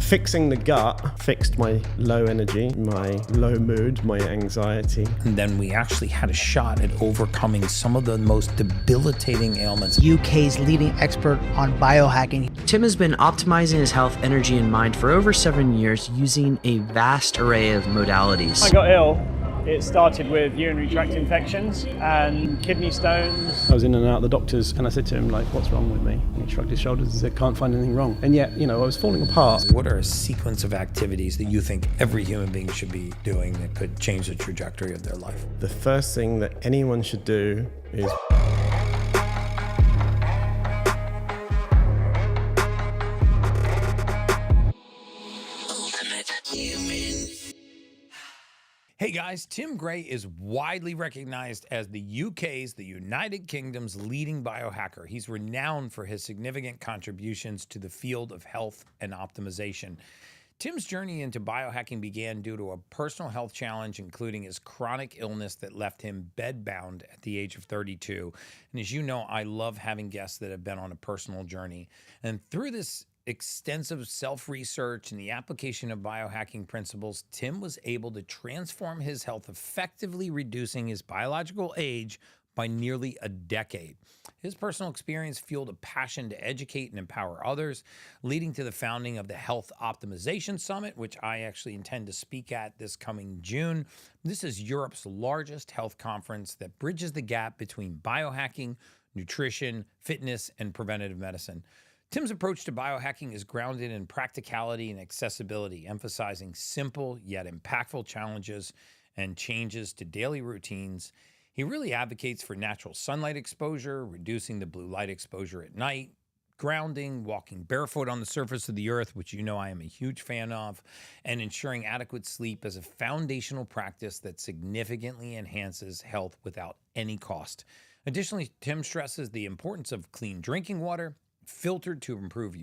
Fixing the gut fixed my low energy, my low mood, my anxiety. And then we actually had a shot at overcoming some of the most debilitating ailments. UK's leading expert on biohacking. Tim has been optimizing his health, energy, and mind for over 7 years using a vast array of modalities. I got ill. It started with urinary tract infections and kidney stones. I was in and out of the doctors and I said to him, like, what's wrong with me? And he shrugged his shoulders and said, can't find anything wrong. And yet, I was falling apart. What are a sequence of activities that you think every human being should be doing that could change the trajectory of their life? The first thing that anyone should do is Hey guys, Tim Gray is widely recognized as the UK's, the United Kingdom's leading biohacker. He's renowned for his significant contributions to the field of health and optimization. Tim's journey into biohacking began due to a personal health challenge, including his chronic illness that left him bedbound at the age of 32. And as you know, I love having guests that have been on a personal journey. And through this extensive self-research and the application of biohacking principles, Tim was able to transform his health, effectively reducing his biological age by nearly a decade. His personal experience fueled a passion to educate and empower others, leading to the founding of the Health Optimisation Summit, which I actually intend to speak at this coming June. This is Europe's largest health conference that bridges the gap between biohacking, nutrition, fitness, and preventative medicine. Tim's approach to biohacking is grounded in practicality and accessibility, emphasizing simple yet impactful challenges and changes to daily routines. He really advocates for natural sunlight exposure, reducing the blue light exposure at night, grounding, walking barefoot on the surface of the earth, which you know I am a huge fan of, and ensuring adequate sleep as a foundational practice that significantly enhances health without any cost. Additionally, Tim stresses the importance of clean drinking water, filtered to improve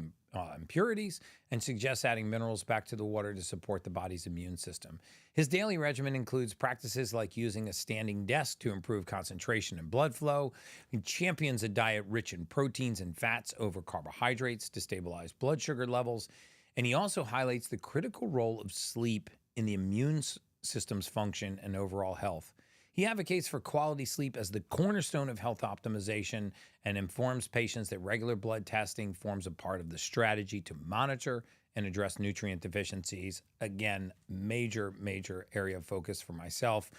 impurities, and suggests adding minerals back to the water to support the body's immune system. His daily regimen includes practices like using a standing desk to improve concentration and blood flow. He champions a diet rich in proteins and fats over carbohydrates to stabilize blood sugar levels. And he also highlights the critical role of sleep in the immune system's function and overall health. He advocates for quality sleep as the cornerstone of health optimization and informs patients that regular blood testing forms a part of the strategy to monitor and address nutrient deficiencies. Again, major area of focus for myself,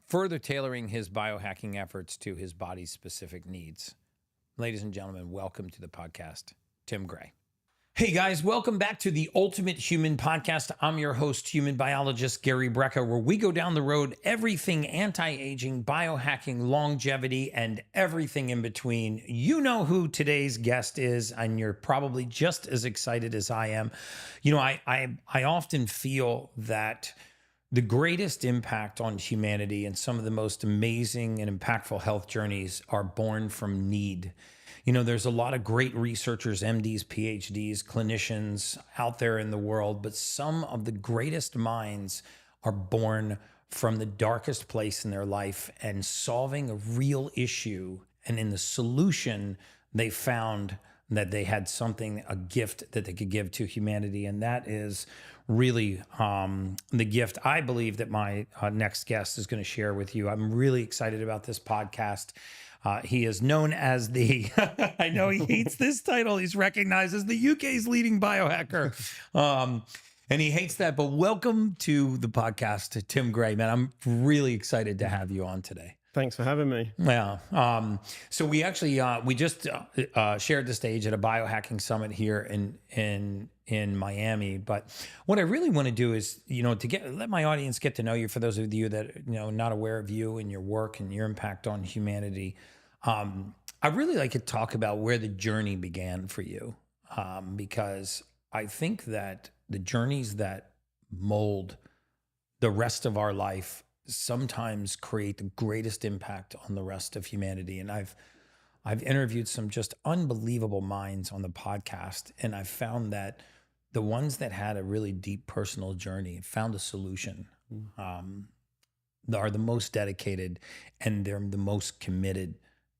further tailoring his biohacking efforts to his body's specific needs. Ladies and gentlemen, welcome to the podcast, Tim Gray. Hey guys, welcome back to the Ultimate Human Podcast. I'm your host, human biologist Gary Brecka, where we go down the road, everything anti-aging, biohacking, longevity, and everything in between. You know who today's guest is, and you're probably just as excited as I am. I often feel that the greatest impact on humanity and some of the most amazing and impactful health journeys are born from need. There's a lot of great researchers, MDs, PhDs, clinicians out there in the world, but some of the greatest minds are born from the darkest place in their life and solving a real issue. And in the solution, they found that they had something, a gift that they could give to humanity. And that is really the gift I believe that my next guest is going to share with you. I'm really excited about this podcast. He is known as the, I know he hates this title, he's recognized as the UK's leading biohacker. And he hates that, but welcome to the podcast, Tim Gray, man. I'm really excited to have you on today. Thanks for having me. Yeah. So we actually, we just shared the stage at a biohacking summit here in Miami. But what I really want to do is, let my audience get to know you. For those of you that, not aware of you and your work and your impact on humanity. I really like to talk about where the journey began for you. Because I think that the journeys that mold the rest of our life sometimes create the greatest impact on the rest of humanity. And I've interviewed some just unbelievable minds on the podcast, and I've found that the ones that had a really deep personal journey, found a solution, are the most dedicated, and they're the most committed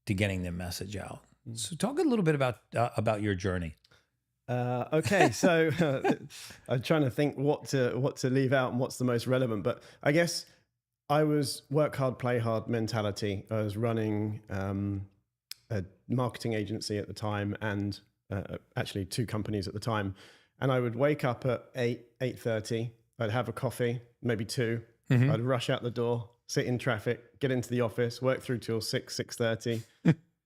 to getting their message out. So talk a little bit about your journey. Okay, so I'm trying to think what to leave out and what's the most relevant. But I guess I was work hard, play hard mentality. I was running a marketing agency at the time, and actually 2 companies at the time. And I would wake up at 8:30. I'd have a coffee, maybe 2. I'd rush out the door, sit in traffic, get into the office, work through till 6:30,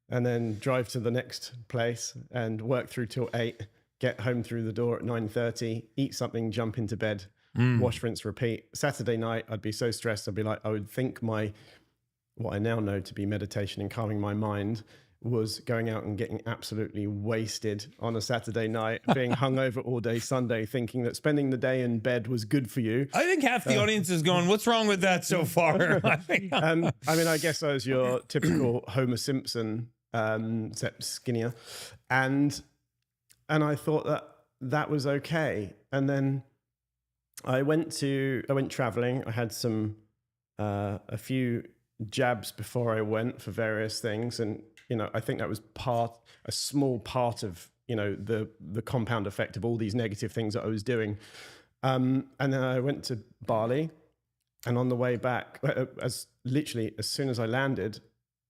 and then drive to the next place and work through till 8. Get home through the door at 9:30, eat something, jump into bed, wash, rinse, repeat. Saturday night, I'd be so stressed. I'd be like, I would think what I now know to be meditation and calming my mind was going out and getting absolutely wasted on a Saturday night, being hungover all day Sunday, thinking that spending the day in bed was good for you. I think half the audience is going, what's wrong with that so far? I mean, I guess I was your typical Homer Simpson, except skinnier. And I thought that was okay. And then I went traveling. I had a few jabs before I went for various things. And, I think that was a small part of, the compound effect of all these negative things that I was doing. And then I went to Bali, and on the way back, as soon as I landed,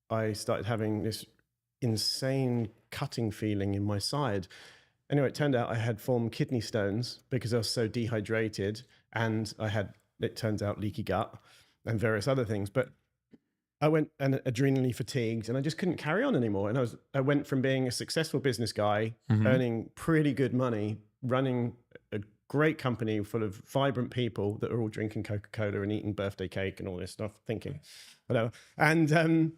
I started having this insane cutting feeling in my side. Anyway, it turned out I had formed kidney stones because I was so dehydrated, and I had, it turns out, leaky gut and various other things. But I went and adrenally fatigued, and I just couldn't carry on anymore. And I went from being a successful business guy, earning pretty good money, running a great company full of vibrant people that are all drinking Coca-Cola and eating birthday cake and all this stuff, thinking, whatever. And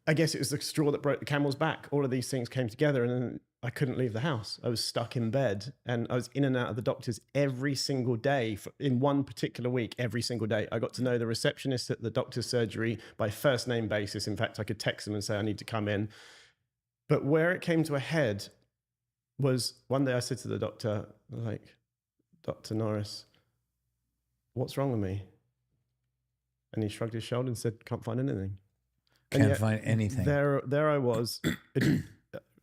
I guess it was the straw that broke the camel's back. All of these things came together, and then I couldn't leave the house. I was stuck in bed, and I was in and out of the doctors every single day in one particular week, every single day. I got to know the receptionist at the doctor's surgery by first name basis. In fact, I could text them and say, I need to come in. But where it came to a head was one day I said to the doctor, like, Dr. Norris, what's wrong with me? And he shrugged his shoulder and said, can't find anything. Can't find anything. There I was,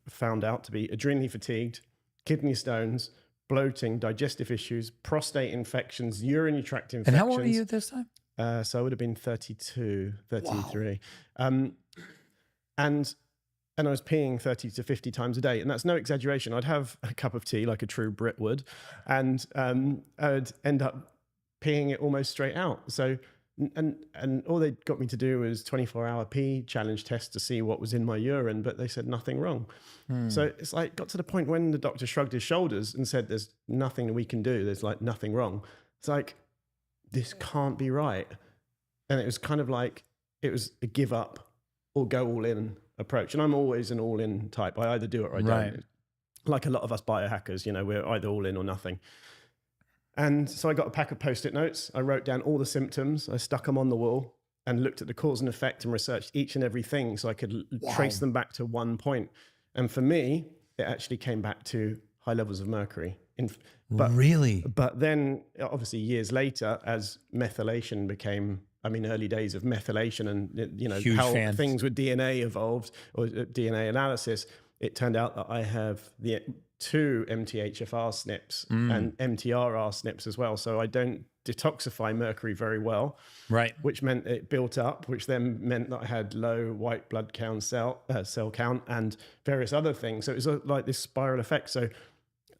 found out to be adrenally fatigued, kidney stones, bloating, digestive issues, prostate infections, urinary tract infections. And how old were you at this time? So I would have been 32, 33. Wow. And I was peeing 30 to 50 times a day. And that's no exaggeration. I'd have a cup of tea like a true Brit would, and I'd end up peeing it almost straight out. So and all they got me to do was 24-hour pee challenge test to see what was in my urine, but they said nothing wrong. So it's like got to the point when the doctor shrugged his shoulders and said, there's nothing we can do. There's like nothing wrong. It's like, this can't be right. And it was kind of like, it was a give up or go all in approach. And I'm always an all in type. I either do it or I don't. Like a lot of us biohackers, we're either all in or nothing. And so I got a pack of Post-it notes. I wrote down all the symptoms. I stuck them on the wall and looked at the cause and effect and researched each and every thing so I could trace them back to one point. And for me, it actually came back to high levels of mercury. Really? But then, obviously, years later, as methylation became, early days of methylation and, Huge how fans. things with DNA evolved, or DNA analysis, it turned out that I have the 2 MTHFR SNPs and MTRR SNPs as well. So I don't detoxify mercury very well, right? Which meant it built up, which then meant that I had low white blood count cell count and various other things. So it was like this spiral effect. So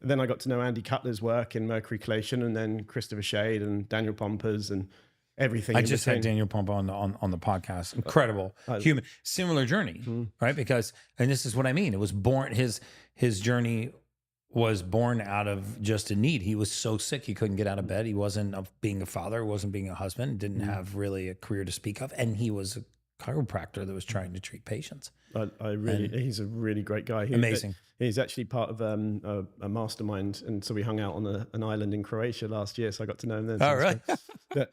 then I got to know Andy Cutler's work in mercury chelation, and then Christopher Shade and Daniel Pompers and everything. I just had Daniel Pompa on the podcast. Incredible human, similar journey, right? Because, and this is what I mean. It was born, his journey was born out of just a need. He was so sick he couldn't get out of bed. He wasn't being a father, wasn't being a husband, didn't have really a career to speak of, and he was a chiropractor that was trying to treat patients. He's a really great guy. Amazing. He's actually part of a mastermind, and so we hung out on an island in Croatia last year. So I got to know him then. Oh, really? But,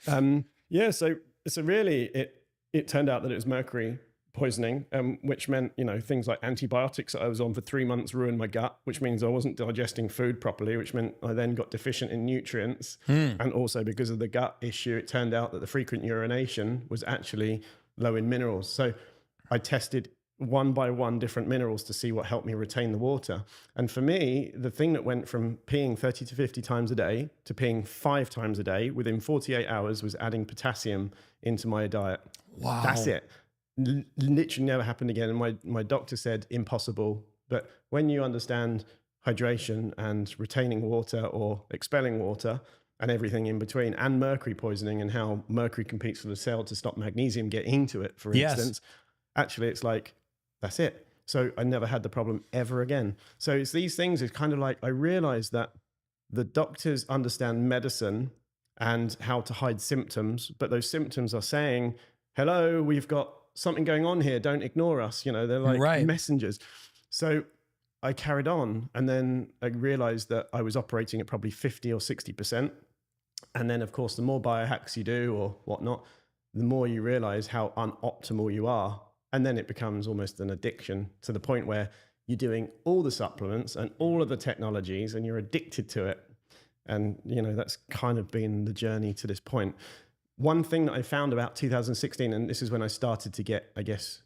so really, it turned out that it was mercury poisoning, which meant things like antibiotics that I was on for 3 months ruined my gut, which means I wasn't digesting food properly, which meant I then got deficient in nutrients. And also because of the gut issue, it turned out that the frequent urination was actually low in minerals. So I tested one by one different minerals to see what helped me retain the water. And for me, the thing that went from peeing 30 to 50 times a day to peeing 5 times a day within 48 hours was adding potassium into my diet. Wow. That's it. Literally never happened again. And my doctor said impossible. But when you understand hydration and retaining water or expelling water and everything in between, and mercury poisoning and how mercury competes for the cell to stop magnesium getting into it, for instance, actually it's like, that's it. So I never had the problem ever again. So it's these things, it's kind of like, I realized that the doctors understand medicine and how to hide symptoms, but those symptoms are saying, hello, we've got something going on here. Don't ignore us. You know, they're like messengers. So I carried on, and then I realized that I was operating at probably 50 or 60%. And then of course, the more biohacks you do or whatnot, the more you realize how unoptimal you are. And then it becomes almost an addiction, to the point where you're doing all the supplements and all of the technologies and you're addicted to it. And, you know, that's kind of been the journey to this point. One thing that I found about 2016, and this is when I started to get, I guess,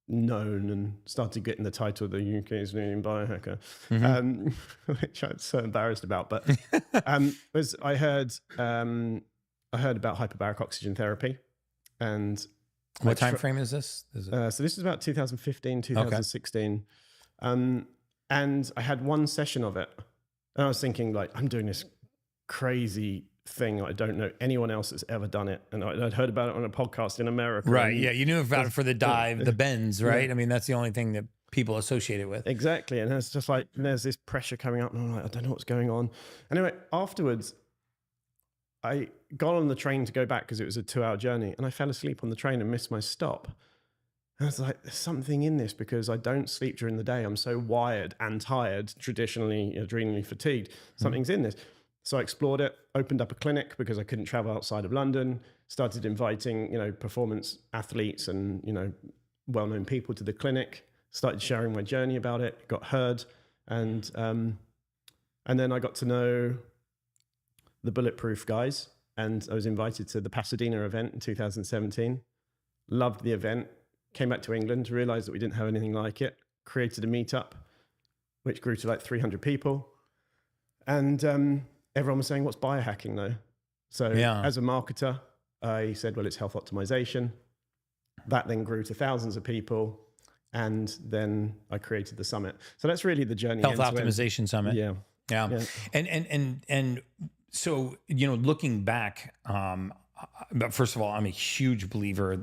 known and started getting the title of the UK's leading biohacker, which I'm so embarrassed about, but was I heard about hyperbaric oxygen therapy. And what time frame is this? So this is about 2015, 2016. Okay. And I had one session of it, and I was thinking, like, I'm doing this crazy thing. I don't know anyone else that's ever done it. And I'd heard about it on a podcast in America. Right. Yeah. You knew about it for the dive, the bends, right? I mean, that's the only thing that people associate it with. Exactly. And it's just like, there's this pressure coming up, and I'm like, I don't know what's going on. Anyway, afterwards, I got on the train to go back because it was a 2-hour journey, and I fell asleep on the train and missed my stop. And I was like, there's something in this, because I don't sleep during the day. I'm so wired and tired, traditionally adrenally fatigued. Something's in this. So I explored it, opened up a clinic because I couldn't travel outside of London, started inviting, you know, performance athletes and, you know, well-known people to the clinic, started sharing my journey about it, got heard. And then I got to know the Bulletproof guys, and I was invited to the Pasadena event in 2017. Loved the event, came back to England, realized that we didn't have anything like it, created a meetup, which grew to like 300 people. And everyone was saying, what's biohacking though? So as a marketer, I said, well, it's health optimization. That then grew to thousands of people. And then I created the summit. So that's really the journey. Health Optimization Summit. Yeah. And so, you know, looking back, but first of all, I'm a huge believer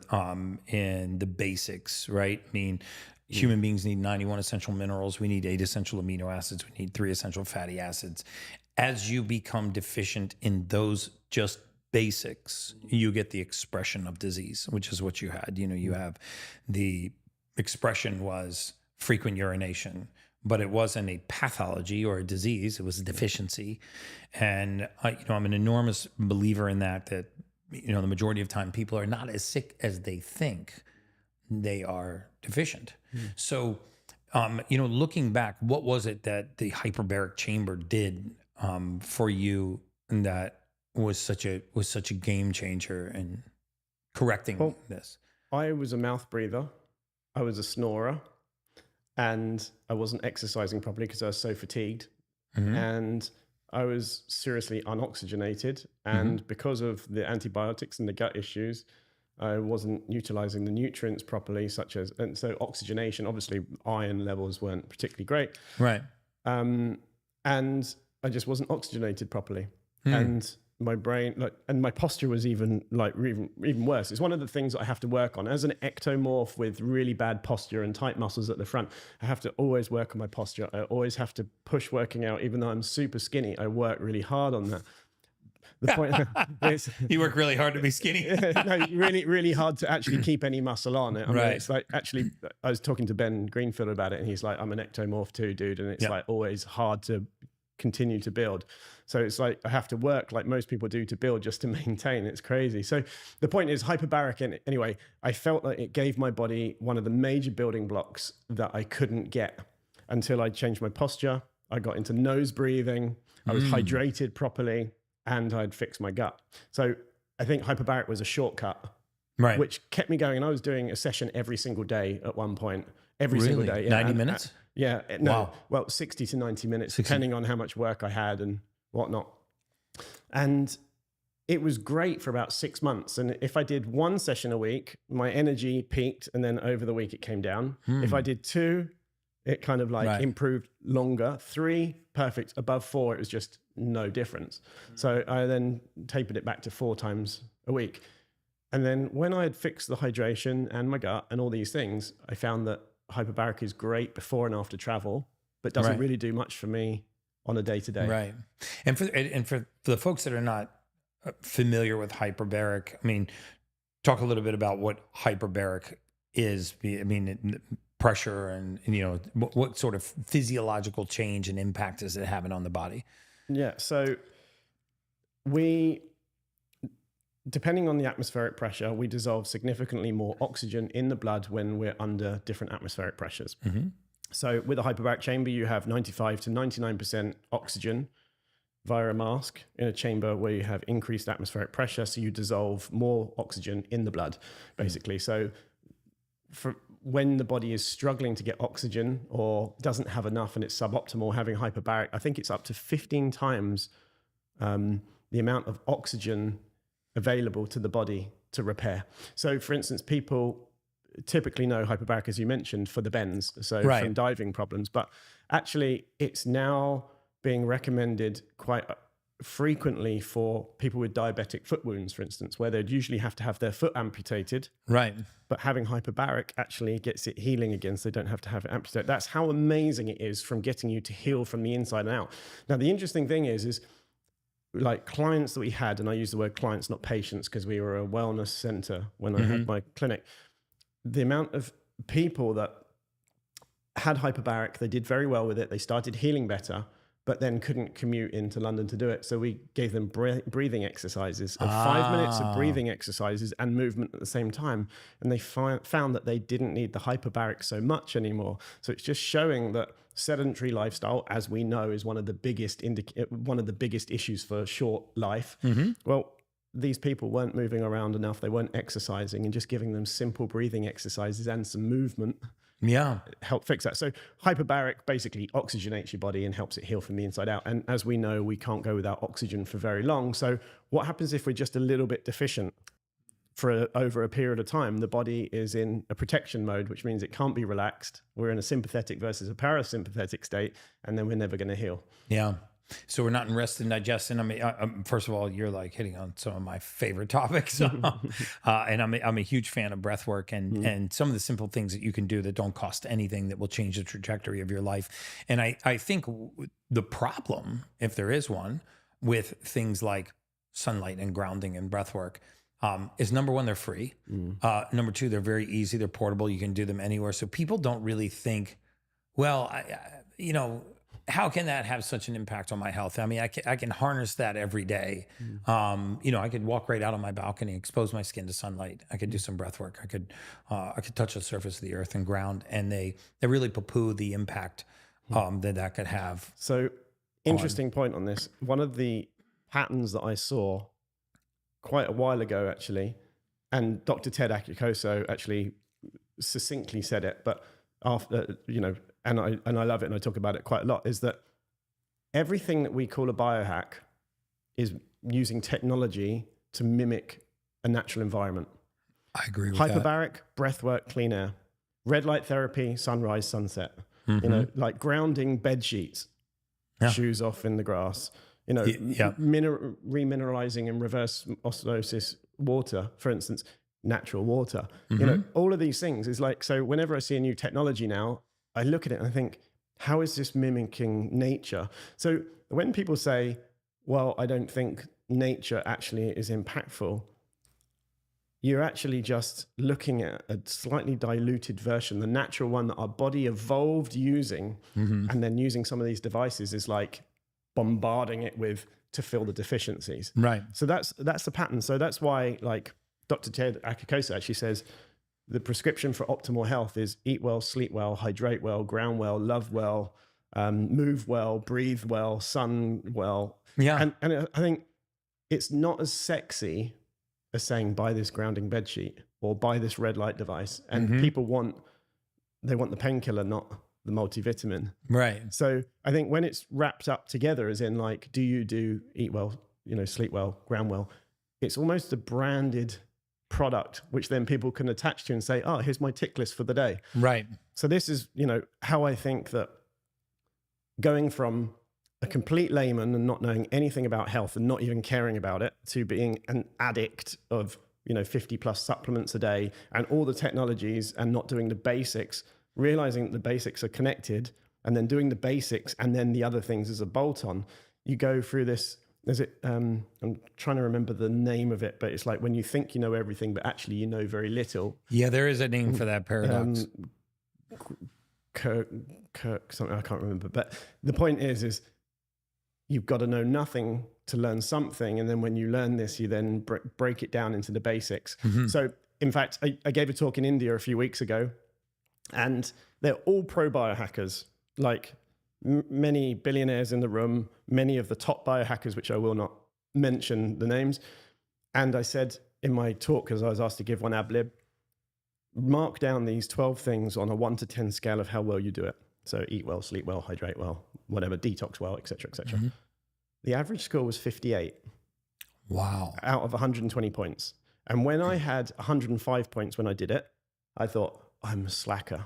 in the basics, right? I mean, human beings need 91 essential minerals. We need 8 essential amino acids. We need 3 essential fatty acids. As you become deficient in those just basics, you get the expression of disease, which is what you had. You know, you have the expression was frequent urination, but it wasn't a pathology or a disease. It was a deficiency. And I'm an enormous believer in that, you know, the majority of time people are not as sick as they think. They are deficient. So, you know, looking back, what was it that the hyperbaric chamber did for you, and that was such a game changer in correcting this? I was a mouth breather. I was a snorer, and I wasn't exercising properly because I was so fatigued. And I was seriously unoxygenated. And because of the antibiotics and the gut issues, I wasn't utilizing the nutrients properly, and so oxygenation, obviously iron levels weren't particularly great. Right. And I just wasn't oxygenated properly. And my brain, and my posture was even worse. It's one of the things that I have to work on. As an ectomorph with really bad posture and tight muscles at the front, I have to always work on my posture. I always have to push working out, even though I'm super skinny. I work really hard on that. The point is, you work really hard to be skinny. No, really, really hard to actually keep any muscle on it. I mean, it's like, actually, I was talking to Ben Greenfield about it, and he's like, I'm an ectomorph too, dude. And it's like always hard to continue to build. So it's like, I have to work like most people do to build just to maintain. It's crazy. So the point is hyperbaric. And anyway, I felt like it gave my body one of the major building blocks that I couldn't get until I changed my posture. I got into nose breathing. I was hydrated properly, and I'd fixed my gut. So I think hyperbaric was a shortcut, which kept me going. And I was doing a session every single day at one point. every single day. Yeah. 90 minutes? Yeah. No, Wow. well, 60 to 90 minutes, 60. depending on how much work I had and whatnot. And it was great for about 6 months. And if I did one session a week, my energy peaked, and then over the week it came down. If I did 2, it kind of like improved longer. 3, perfect. Above 4, it was just no difference. So I then tapered it back to 4 times a week. And then when I had fixed the hydration and my gut and all these things, I found that hyperbaric is great before and after travel, but doesn't really do much for me on a day-to-day. Right. And for the folks that are not familiar with hyperbaric, I mean, talk a little bit about what hyperbaric is. I mean, pressure and you know, what sort of physiological change and impact is it having on the body? Yeah. So depending on the atmospheric pressure, we dissolve significantly more oxygen in the blood when we're under different atmospheric pressures. So with a hyperbaric chamber, you have 95 to 99% oxygen via a mask in a chamber where you have increased atmospheric pressure. So you dissolve more oxygen in the blood, basically. So for when the body is struggling to get oxygen or doesn't have enough and it's suboptimal, having hyperbaric, I think it's up to 15 times the amount of oxygen available to the body to repair. So for instance, people typically know hyperbaric, as you mentioned, for the bends, so from diving problems, but actually it's now being recommended quite frequently for people with diabetic foot wounds, for instance, where they'd usually have to have their foot amputated. Right. But having hyperbaric actually gets it healing again, so they don't have to have it amputated. That's how amazing it is from getting you to heal from the inside and out. Now, the interesting thing is like clients that we had, and I use the word clients, not patients, because we were a wellness center when I had my clinic, the amount of people that had hyperbaric, they did very well with it. They started healing better, but then couldn't commute into London to do it. So we gave them breathing exercises of 5 minutes of breathing exercises and movement at the same time. And they found that they didn't need the hyperbaric so much anymore. So it's just showing that sedentary lifestyle, as we know, is one of the biggest issues for short life. Well, these people weren't moving around enough. They weren't exercising, and just giving them simple breathing exercises and some movement help fix that. So hyperbaric basically oxygenates your body and helps it heal from the inside out. And as we know, we can't go without oxygen for very long. So what happens if we're just a little bit deficient for over a period of time? The body is in a protection mode, which means it can't be relaxed. We're in a sympathetic versus a parasympathetic state, and then we're never going to heal. Yeah. So we're not in rest and digestion. I mean, first of all, you're like hitting on some of my favorite topics, and I'm a huge fan of breath work and some of the simple things that you can do that don't cost anything that will change the trajectory of your life. And I think the problem, if there is one, with things like sunlight and grounding and breath work is number one, they're free. Number two, they're very easy. They're portable. You can do them anywhere. So people don't really think, well, how can that have such an impact on my health? I mean, I can harness that every day. I could walk right out on my balcony, expose my skin to sunlight. I could do some breath work. I could touch the surface of the earth and ground. And they really poo-poo the impact that could have. So interesting point on this. One of the patterns that I saw quite a while ago, actually, and Dr. Ted Akikoso actually succinctly said it, but after, and I love it, and I talk about it quite a lot, is that everything that we call a biohack is using technology to mimic a natural environment. I agree with that. Hyperbaric, breathwork, clean air, red light therapy, sunrise, sunset, like grounding bed sheets, shoes off in the grass, remineralizing and reverse osmosis water, for instance, natural water, all of these things is like, so whenever I see a new technology now, I look at it and I think, how is this mimicking nature? So when people say, well, I don't think nature actually is impactful, you're actually just looking at a slightly diluted version. The natural one that our body evolved using, and then using some of these devices is like bombarding it with to fill the deficiencies. Right. So that's the pattern. So that's why, like, Dr. Ted Akikoso actually says the prescription for optimal health is eat well, sleep well, hydrate well, ground well, love well, move well, breathe well, sun well. Yeah. And I think it's not as sexy as saying buy this grounding bed sheet or buy this red light device. And people want they want the painkiller, not the multivitamin. Right. So I think when it's wrapped up together, as in like, do you do eat well, sleep well, ground well, it's almost a branded product, which then people can attach to and say, oh, here's my tick list for the day. Right. So this is, how I think that going from a complete layman and not knowing anything about health and not even caring about it to being an addict of, 50 plus supplements a day and all the technologies and not doing the basics, realizing that the basics are connected and then doing the basics and then the other things as a bolt on. You go through this, I'm trying to remember the name of it, but it's like when you think you know everything, but actually you know very little. Yeah, there is a name for that paradox. Kirk, something I can't remember. But the point is you've got to know nothing to learn something. And then when you learn this, you then break it down into the basics. Mm-hmm. So in fact, I gave a talk in India a few weeks ago, and they're all pro biohackers, like many billionaires in the room, many of the top biohackers, which I will not mention the names. And I said in my talk, because I was asked to give one ad lib, mark down these 12 things on a 1 to 10 scale of how well you do it. So eat well, sleep well, hydrate well, whatever, detox well, et cetera, et cetera. Mm-hmm. The average score was 58. Wow. Out of 120 points. And when I had 105 points when I did it, I thought, I'm a slacker.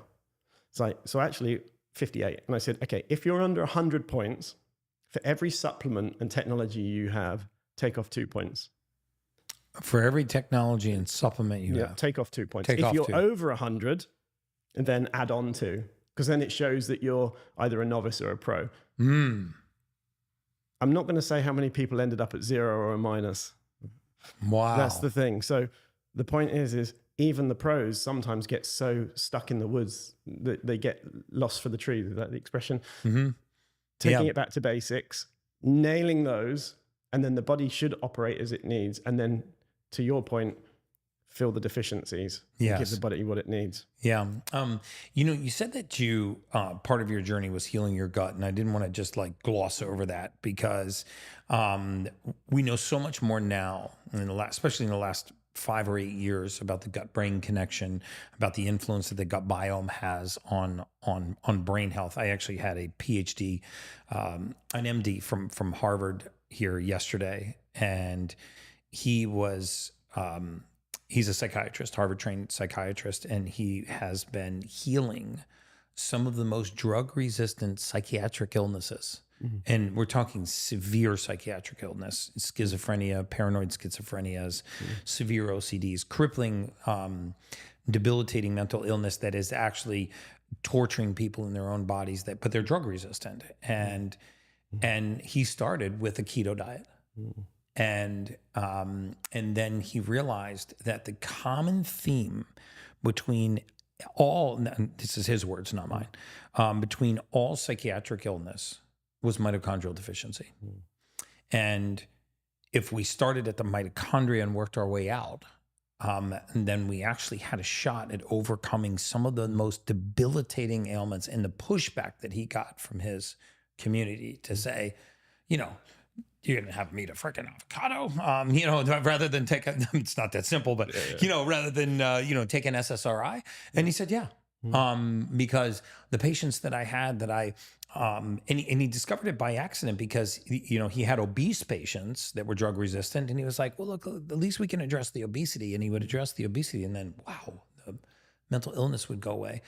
It's like, so actually 58. And I said, okay, if you're under 100 points, for every supplement and technology you have, take off 2 points. For every technology and supplement you have. Take off 2 points. If you're over 100, then add on 2, because then it shows that you're either a novice or a pro. I'm not going to say how many people ended up at 0 or a minus. Wow. That's the thing. So the point is even the pros sometimes get so stuck in the woods that they get lost for the trees. Is that the expression? Mm-hmm. Taking it back to basics, nailing those, and then the body should operate as it needs. And then, to your point, fill the deficiencies. Yes. Give the body what it needs. Yeah. You said that you, part of your journey was healing your gut. And I didn't want to just like gloss over that, because we know so much more now, especially in the last 5 or 8 years, about the gut-brain connection, about the influence that the gut biome has on brain health. I actually had a PhD, an MD from Harvard here yesterday, and he was he's a psychiatrist, Harvard-trained psychiatrist, and he has been healing some of the most drug-resistant psychiatric illnesses. Mm-hmm. And we're talking severe psychiatric illness, schizophrenia, paranoid schizophrenias, severe OCDs, crippling, debilitating mental illness that is actually torturing people in their own bodies, but they're drug resistant. And he started with a keto diet. And then he realized that the common theme between all, this is his words, not mine, between all psychiatric illness was mitochondrial deficiency. And if we started at the mitochondria and worked our way out, and then we actually had a shot at overcoming some of the most debilitating ailments, and the pushback that he got from his community to say, you're going to have me eat a freaking avocado, rather than take it's not that simple, but, rather than, take an SSRI. And he said, yeah. Because the patients that I had and he discovered it by accident, because, he had obese patients that were drug resistant, and he was like, well, look, at least we can address the obesity. And he would address the obesity, and then, wow, the mental illness would go away.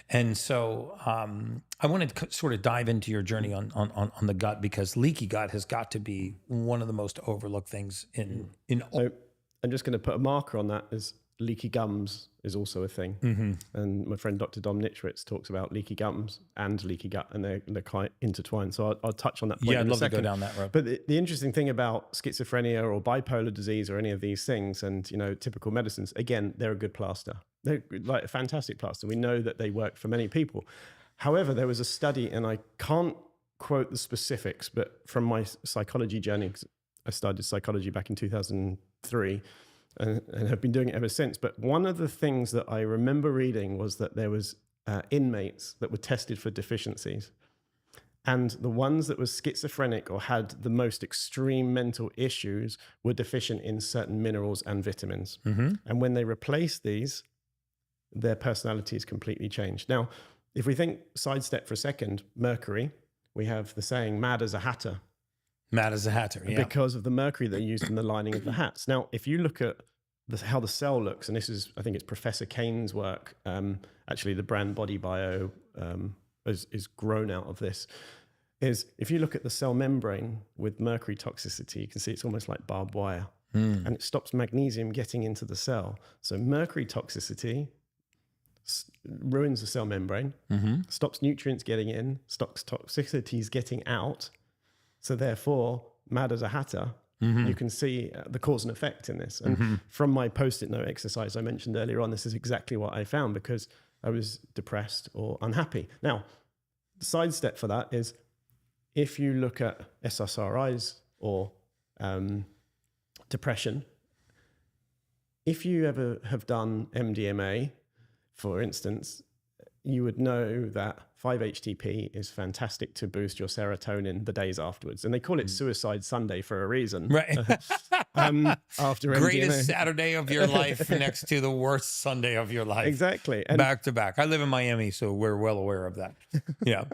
And so I wanted to sort of dive into your journey on the gut, because leaky gut has got to be one of the most overlooked things in all. So I'm just going to put a marker on that as leaky gums is also a thing. Mm-hmm. And my friend Dr. Dom Nichwitz talks about leaky gums and leaky gut, and they're quite intertwined. So I'll touch on that point. Yeah, I'd love to second. go down that road. But the interesting thing about schizophrenia or bipolar disease or any of these things, and typical medicines, again, they're a good plaster. They're like a fantastic plaster. We know that they work for many people. However, there was a study, and I can't quote the specifics, but from my psychology journey, 'cause I started psychology back in 2003, and have been doing it ever since. But one of the things that I remember reading was that there was inmates that were tested for deficiencies. And the ones that were schizophrenic or had the most extreme mental issues were deficient in certain minerals and vitamins. Mm-hmm. And when they replaced these, their personality is completely changed. Now, if we think sidestep for a second, mercury, we have the saying, mad as a hatter. Mad as a hatter, yeah. Because of the mercury they used in the lining of the hats. Now, if you look at how the cell looks, and this is, I think it's Professor Kane's work, actually the brand Body Bio is grown out of this, is if you look at the cell membrane with mercury toxicity, you can see it's almost like barbed wire, and it stops magnesium getting into the cell. So mercury toxicity ruins the cell membrane, stops nutrients getting in, stops toxicities getting out. So therefore, mad as a hatter, you can see the cause and effect in this. And from my post-it note exercise I mentioned earlier on, this is exactly what I found because I was depressed or unhappy. Now, the sidestep for that is if you look at SSRIs or depression, if you ever have done MDMA, for instance, you would know that 5-HTP is fantastic to boost your serotonin the days afterwards. And they call it Suicide Sunday for a reason. Right. After Greatest MDMA. Saturday of your life next to the worst Sunday of your life. Exactly. And, back to back. I live in Miami, so we're well aware of that. Yeah.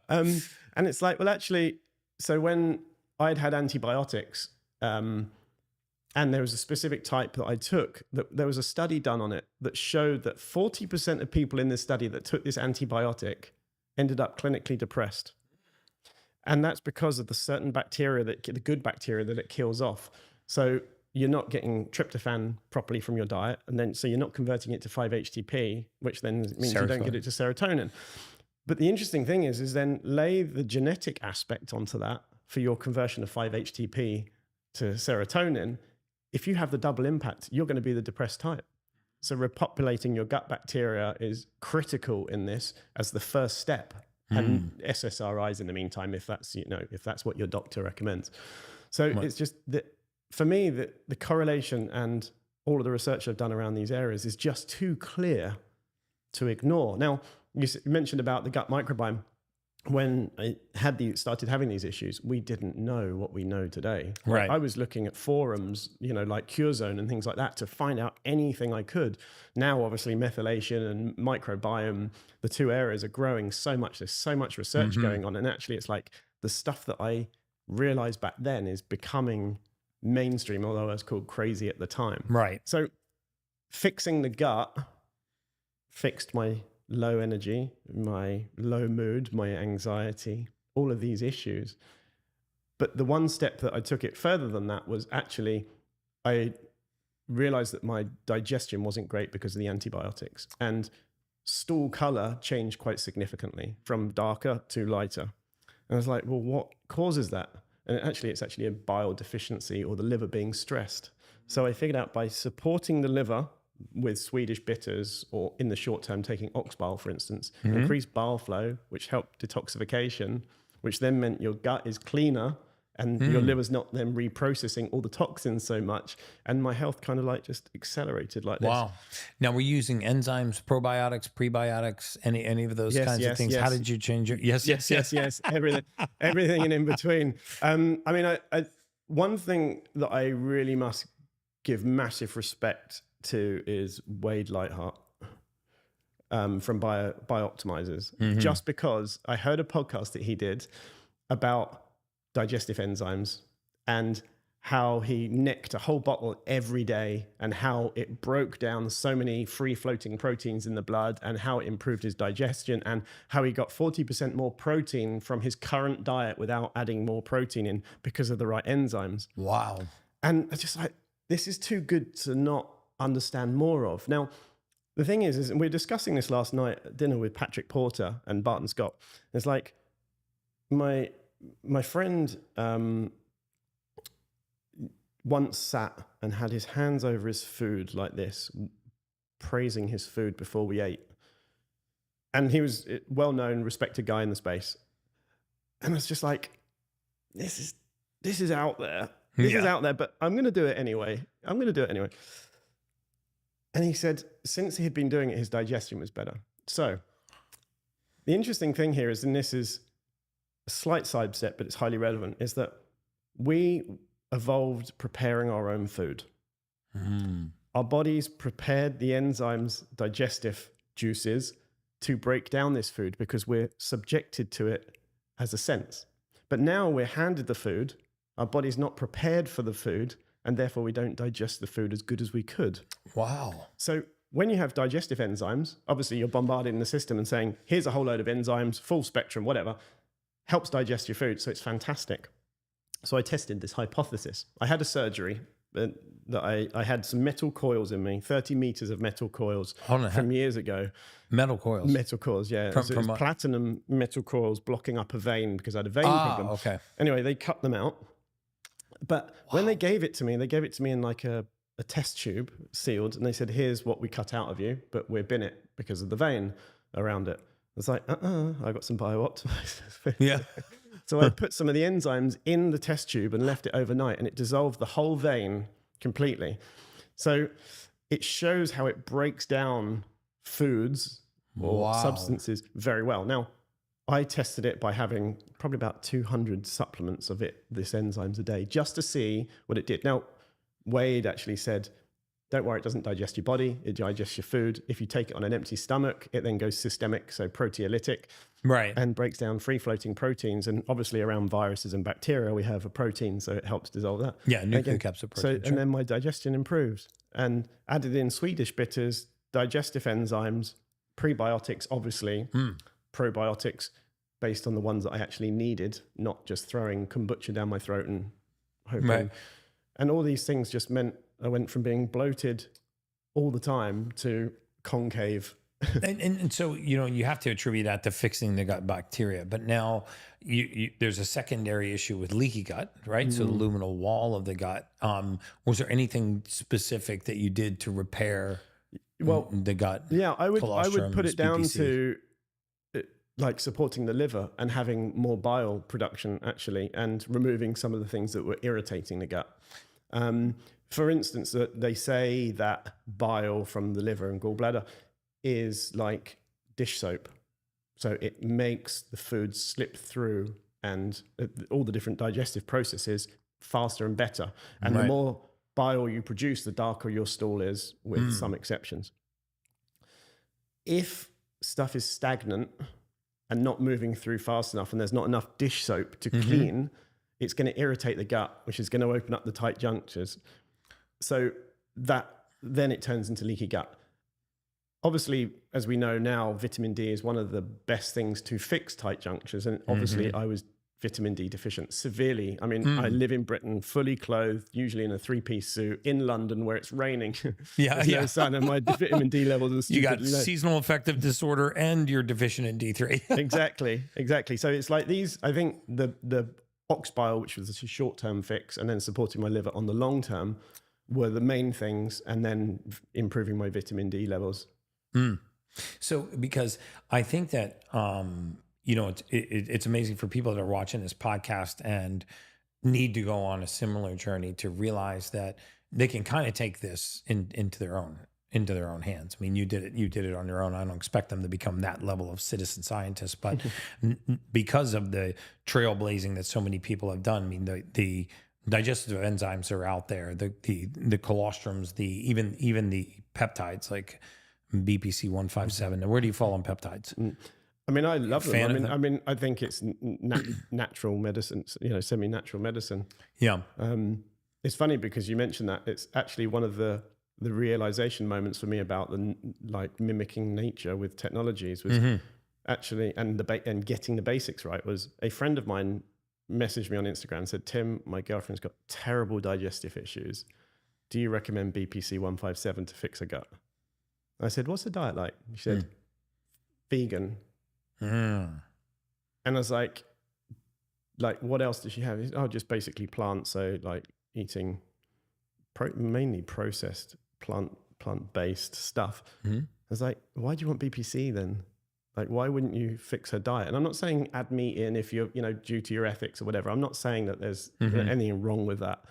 and it's like, well, actually, so when I'd had antibiotics, and there was a specific type that I took, that there was a study done on it that showed that 40% of people in this study that took this antibiotic ended up clinically depressed. And that's because of the certain bacteria, the good bacteria that it kills off. So you're not getting tryptophan properly from your diet. And then, so you're not converting it to 5-HTP, which then means you don't get it to serotonin. But the interesting thing is then lay the genetic aspect onto that for your conversion of 5-HTP to serotonin. If you have the double impact, you're going to be the depressed type. So repopulating your gut bacteria is critical in this as the first step. And SSRIs in the meantime, if that's, if that's what your doctor recommends. So it's just that for me, the correlation and all of the research I've done around these areas is just too clear to ignore. Now, you mentioned about the gut microbiome. When I started having these issues, we didn't know what we know today. Right. I was looking at forums, like CureZone and things like that to find out anything I could. Now, obviously, methylation and microbiome, the two areas are growing so much. There's so much research going on. And actually, it's like the stuff that I realized back then is becoming mainstream, although I was called crazy at the time. Right. So fixing the gut fixed my low energy, my low mood, my anxiety, all of these issues. But the one step that I took it further than that was actually, I realized that my digestion wasn't great because of the antibiotics. And stool color changed quite significantly from darker to lighter. And I was like, well, what causes that? And it's actually a bile deficiency or the liver being stressed. So I figured out by supporting the liver with Swedish bitters, or in the short term taking ox bile, for instance, increased bile flow, which helped detoxification, which then meant your gut is cleaner and your liver's not then reprocessing all the toxins so much. And my health kind of like just accelerated like this. Wow. Now, we're using enzymes, probiotics, prebiotics, any of those kinds of things. Yes. How did you change your... Yes. Everything in between. I one thing that I really must give massive respect to is Wade Lightheart from Biooptimizers, just because I heard a podcast that he did about digestive enzymes and how he nicked a whole bottle every day and how it broke down so many free floating proteins in the blood and how it improved his digestion and how he got 40% more protein from his current diet without adding more protein in because of the right enzymes. Wow. And I just like, this is too good to not understand more of. Now, the thing is we were discussing this last night at dinner with Patrick Porter and Barton Scott. It's like my friend once sat and had his hands over his food like this, praising his food before we ate. And he was a well-known, respected guy in the space. And I was just like, this is out there. This is out there, but I'm going to do it anyway. And he said, since he had been doing it, his digestion was better. So the interesting thing here is, and this is a slight sidestep, but it's highly relevant, is that we evolved preparing our own food. our bodies prepared the enzymes, digestive juices, to break down this food because we're subjected to it as a sense. But now we're handed the food, our body's not prepared for the food, and therefore we don't digest the food as good as we could. Wow. So when you have digestive enzymes, obviously you're bombarded in the system and saying, here's a whole load of enzymes, full spectrum, whatever, helps digest your food. So it's fantastic. So I tested this hypothesis. I had a surgery that I had some metal coils in me, 30 meters of metal coils from years ago. Metal coils? Metal coils, yeah. It was platinum metal coils blocking up a vein because I had a vein problem. Okay. Anyway, they cut them out. But when they gave it to me in like a test tube sealed, and they said, here's what we cut out of you, but we're bin it because of the vein around it. I was like, I got some Biohacking. Yeah. So I put some of the enzymes in the test tube and left it overnight, and it dissolved the whole vein completely. So it shows how it breaks down foods or substances very well. Now, I tested it by having probably about 200 supplements of this enzymes a day just to see what it did. Now, Wade actually said, don't worry, it doesn't digest your body, it digests your food. If you take it on an empty stomach, it then goes systemic, so proteolytic, right, and breaks down free-floating proteins. And obviously around viruses and bacteria, we have a protein, so it helps dissolve that. Yeah, nucleocapsid protein. And then my digestion improves. And added in Swedish bitters, digestive enzymes, prebiotics, obviously, probiotics, based on the ones that I actually needed, not just throwing kombucha down my throat and hoping. Right. And all these things just meant I went from being bloated all the time to concave. and so, you have to attribute that to fixing the gut bacteria. But now there's a secondary issue with leaky gut, right? So the luminal wall of the gut. Was there anything specific that you did to repair the gut? Yeah, I would put it down BPC? to like supporting the liver and having more bile production actually, and removing some of the things that were irritating the gut. For instance, they say that bile from the liver and gallbladder is like dish soap. So it makes the food slip through and all the different digestive processes faster and better. And the more bile you produce, the darker your stool is, with some exceptions. If stuff is stagnant and not moving through fast enough, and there's not enough dish soap to clean, it's going to irritate the gut, which is going to open up the tight junctures. So then it turns into leaky gut. Obviously, as we know now, vitamin D is one of the best things to fix tight junctures. And obviously I was vitamin D deficient severely. I mean, I live in Britain, fully clothed, usually in a 3-piece suit, in London where it's raining. Yeah, no sun, and my vitamin D levels are stupidly You got low. seasonal affective disorder and you're deficient in D3. Exactly. So it's like these, I think the ox bile, which was a short-term fix, and then supporting my liver on the long term, were the main things, and then improving my vitamin D levels. So, because I think that, it's amazing for people that are watching this podcast and need to go on a similar journey to realize that they can kind of take this into their own hands. I mean, you did it on your own. I don't expect them to become that level of citizen scientists, but because of the trailblazing that so many people have done, I mean, the digestive enzymes are out there, the colostrums, even the peptides like BPC 157. Now, where do you fall on peptides? I mean, I love them. I think it's natural medicine, semi-natural medicine. Yeah. It's funny because you mentioned that. It's actually one of the realization moments for me about mimicking nature with technologies was actually, and getting the basics right, was a friend of mine messaged me on Instagram and said, Tim, my girlfriend's got terrible digestive issues. Do you recommend BPC 157 to fix her gut? I said, what's the diet like? She said, vegan. And I was like, what else does she have? Said, just basically plants. So like eating mainly processed plant-based stuff. I was like, why do you want BPC then? Like, why wouldn't you fix her diet? And I'm not saying add meat in if you're, due to your ethics or whatever. I'm not saying that there's anything wrong with that.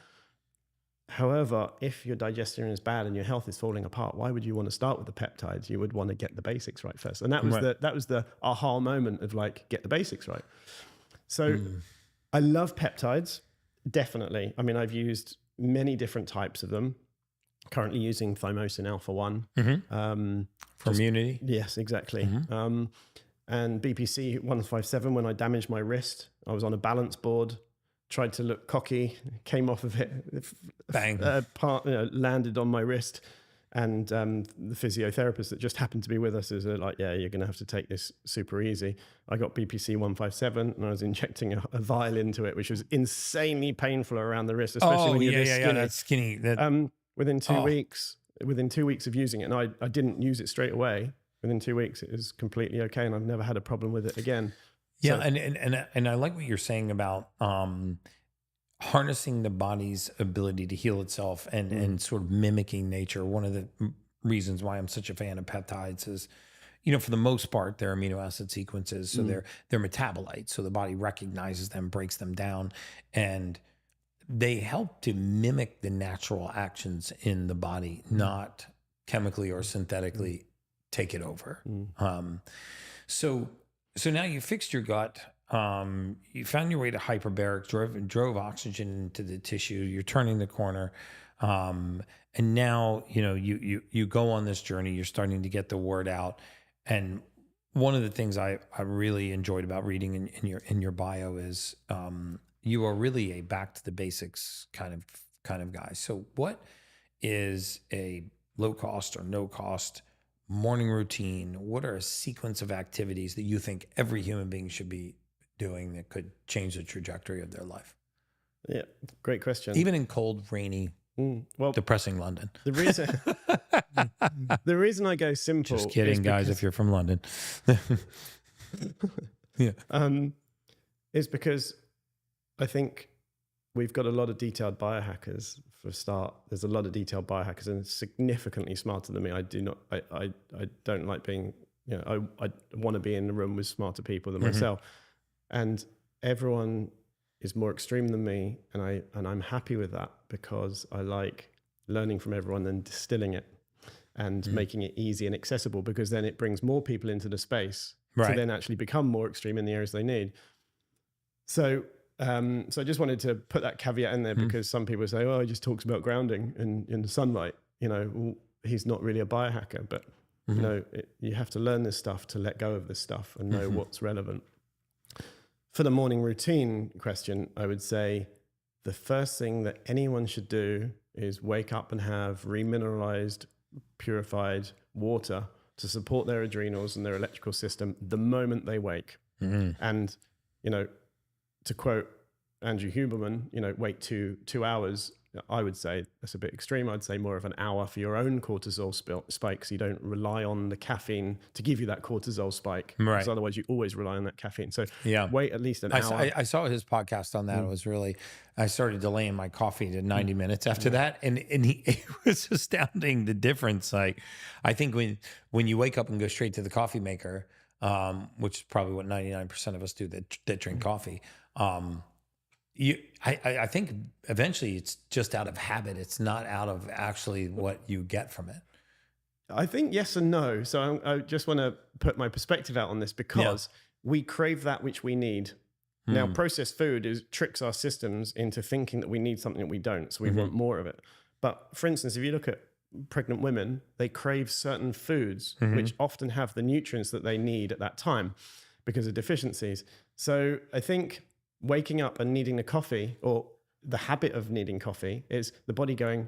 However, if your digestion is bad and your health is falling apart, why would you want to start with the peptides? You would want to get the basics right first. And that was the aha moment of get the basics right. So I love peptides, definitely. I mean, I've used many different types of them. currently using thymosin alpha 1. For immunity. Yes, exactly. And BPC 157, when I damaged my wrist, I was on a balance board, tried to look cocky, came off of it, Bang. Landed on my wrist. And the physiotherapist that just happened to be with us is like, yeah, you're going to have to take this super easy. I got BPC 157 and I was injecting a vial into it, which was insanely painful around the wrist, especially when you're this skinny. That's skinny. Within 2 weeks of using it, and I didn't use it straight away. Within 2 weeks, it was completely okay, and I've never had a problem with it again. Yeah, so, and I like what you're saying about harnessing the body's ability to heal itself and sort of mimicking nature. One of the reasons why I'm such a fan of peptides is, for the most part, they're amino acid sequences, so they're metabolites. So the body recognizes them, breaks them down, and they help to mimic the natural actions in the body, not chemically or synthetically take it over. So now you fixed your gut. You found your way to hyperbaric, drove oxygen into the tissue. You're turning the corner, and now you go on this journey. You're starting to get the word out. And one of the things I really enjoyed about reading in your bio is you are really a back to the basics kind of guy. So what is a low cost or no cost morning routine? What are a sequence of activities that you think every human being should be doing that could change the trajectory of their life? Yeah, great question. Even in cold, rainy, depressing London. The reason I go simple. Just kidding, guys. If you're from London, yeah, is because I think we've got a lot of detailed biohackers for a start. There's a lot of detailed biohackers and significantly smarter than me. I don't like being, I want to be in the room with smarter people than myself. And everyone is more extreme than me. And I'm happy with that because I like learning from everyone and distilling it and making it easy and accessible, because then it brings more people into the space to then actually become more extreme in the areas they need. So I just wanted to put that caveat in there because some people say, oh, he just talks about grounding in the sunlight. He's not really a biohacker, but you have to learn this stuff to let go of this stuff and know what's relevant. For the morning routine question, I would say the first thing that anyone should do is wake up and have remineralized, purified water to support their adrenals and their electrical system the moment they wake. And, to quote Andrew Huberman, wait 2 hours. I would say that's a bit extreme. I'd say more of an hour for your own cortisol spike, so you don't rely on the caffeine to give you that cortisol spike. Right. Because otherwise you always rely on that caffeine. So wait at least an hour. I saw his podcast on that. It was really, I started delaying my coffee to 90 minutes after that. And it was astounding, the difference. Like, I think when you wake up and go straight to the coffee maker, which is probably what 99% of us do that drink coffee, I think eventually it's just out of habit. It's not out of actually what you get from it. I think yes and no. So I just want to put my perspective out on this because we crave that which we need. Now, processed food tricks our systems into thinking that we need something that we don't. So we want more of it. But for instance, if you look at pregnant women, they crave certain foods which often have the nutrients that they need at that time because of deficiencies. So I think waking up and needing a coffee, or the habit of needing coffee, is the body going,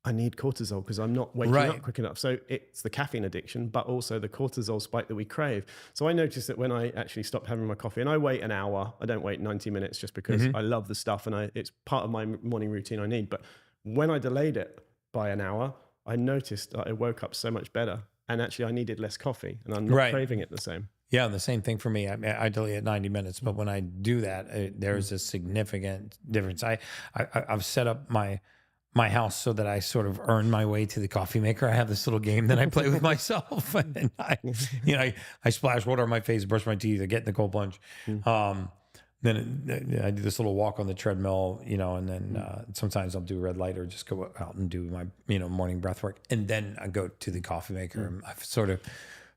I need cortisol because I'm not waking up quick enough. So it's the caffeine addiction, but also the cortisol spike that we crave. So I noticed that when I actually stopped having my coffee, and I wait an hour, I don't wait 90 minutes just because I love the stuff and it's part of my morning routine I need. But when I delayed it by an hour, I noticed that I woke up so much better, and actually I needed less coffee and I'm not craving it the same. Yeah, and the same thing for me. I delay it 90 minutes, but when I do that, there's a significant difference. I've set up my house so that I sort of earn my way to the coffee maker. I have this little game that I play with myself, and I splash water on my face, brush my teeth, I get in the cold plunge. Then I do this little walk on the treadmill, and then sometimes I'll do red light or just go out and do my morning breath work, and then I go to the coffee maker. And I sort of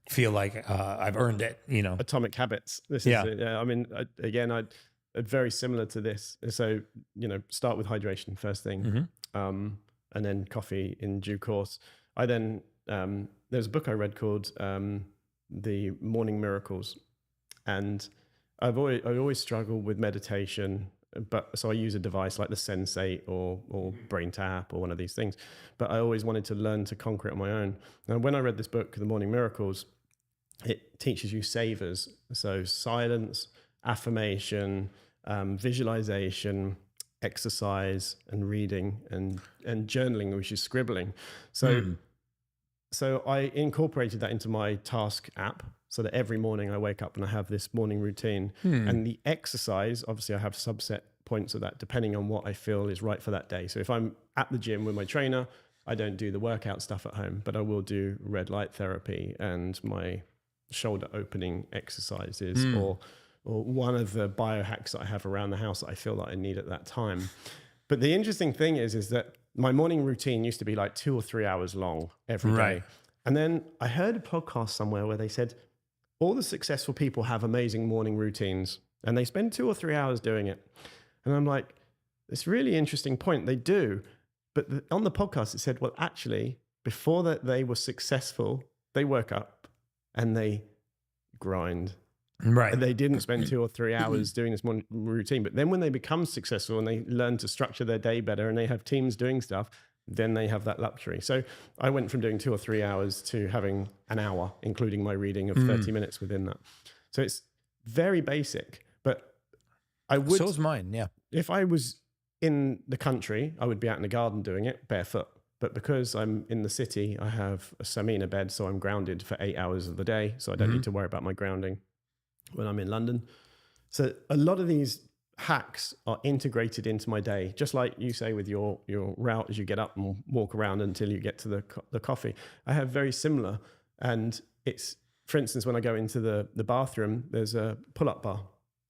feel like I've earned it, Atomic habits. This is it. Yeah. I mean, again, very similar to this. So, start with hydration first thing. and then coffee in due course. I then, there's a book I read called The Morning Miracles. And I always struggled with meditation, but so I use a device like the Sensate or Brain Tap or one of these things. But I always wanted to learn to conquer it on my own. And when I read this book, The Morning Miracles, it teaches you savers. So silence, affirmation, visualization, exercise, and reading, and journaling, which is scribbling. So I incorporated that into my task app, so that every morning I wake up and I have this morning routine. And the exercise, obviously I have subset points of that depending on what I feel is right for that day. So if I'm at the gym with my trainer, I don't do the workout stuff at home, but I will do red light therapy and my shoulder opening exercises or one of the biohacks that I have around the house that I feel that I need at that time. But the interesting thing is that my morning routine used to be like 2 or 3 hours long every day. And then I heard a podcast somewhere where they said all the successful people have amazing morning routines and they spend 2 or 3 hours doing it. And I'm like, it's a really interesting point. They do. But on the podcast, it said, well, actually, before that they were successful, they woke up and they grind. Right. And they didn't spend 2 or 3 hours doing this morning routine. But then when they become successful and they learn to structure their day better and they have teams doing stuff, then they have that luxury. So I went from doing 2 or 3 hours to having an hour, including my reading of 30 minutes within that. So it's very basic, but I would... So is mine, yeah. If I was in the country, I would be out in the garden doing it barefoot. But because I'm in the city, I have a Samina bed, so I'm grounded for 8 hours of the day. So I don't need to worry about my grounding when I'm in London. So a lot of these hacks are integrated into my day, just like you say with your route as you get up and walk around until you get to the coffee. I have very similar. And it's, for instance, when I go into the bathroom, there's a pull-up bar.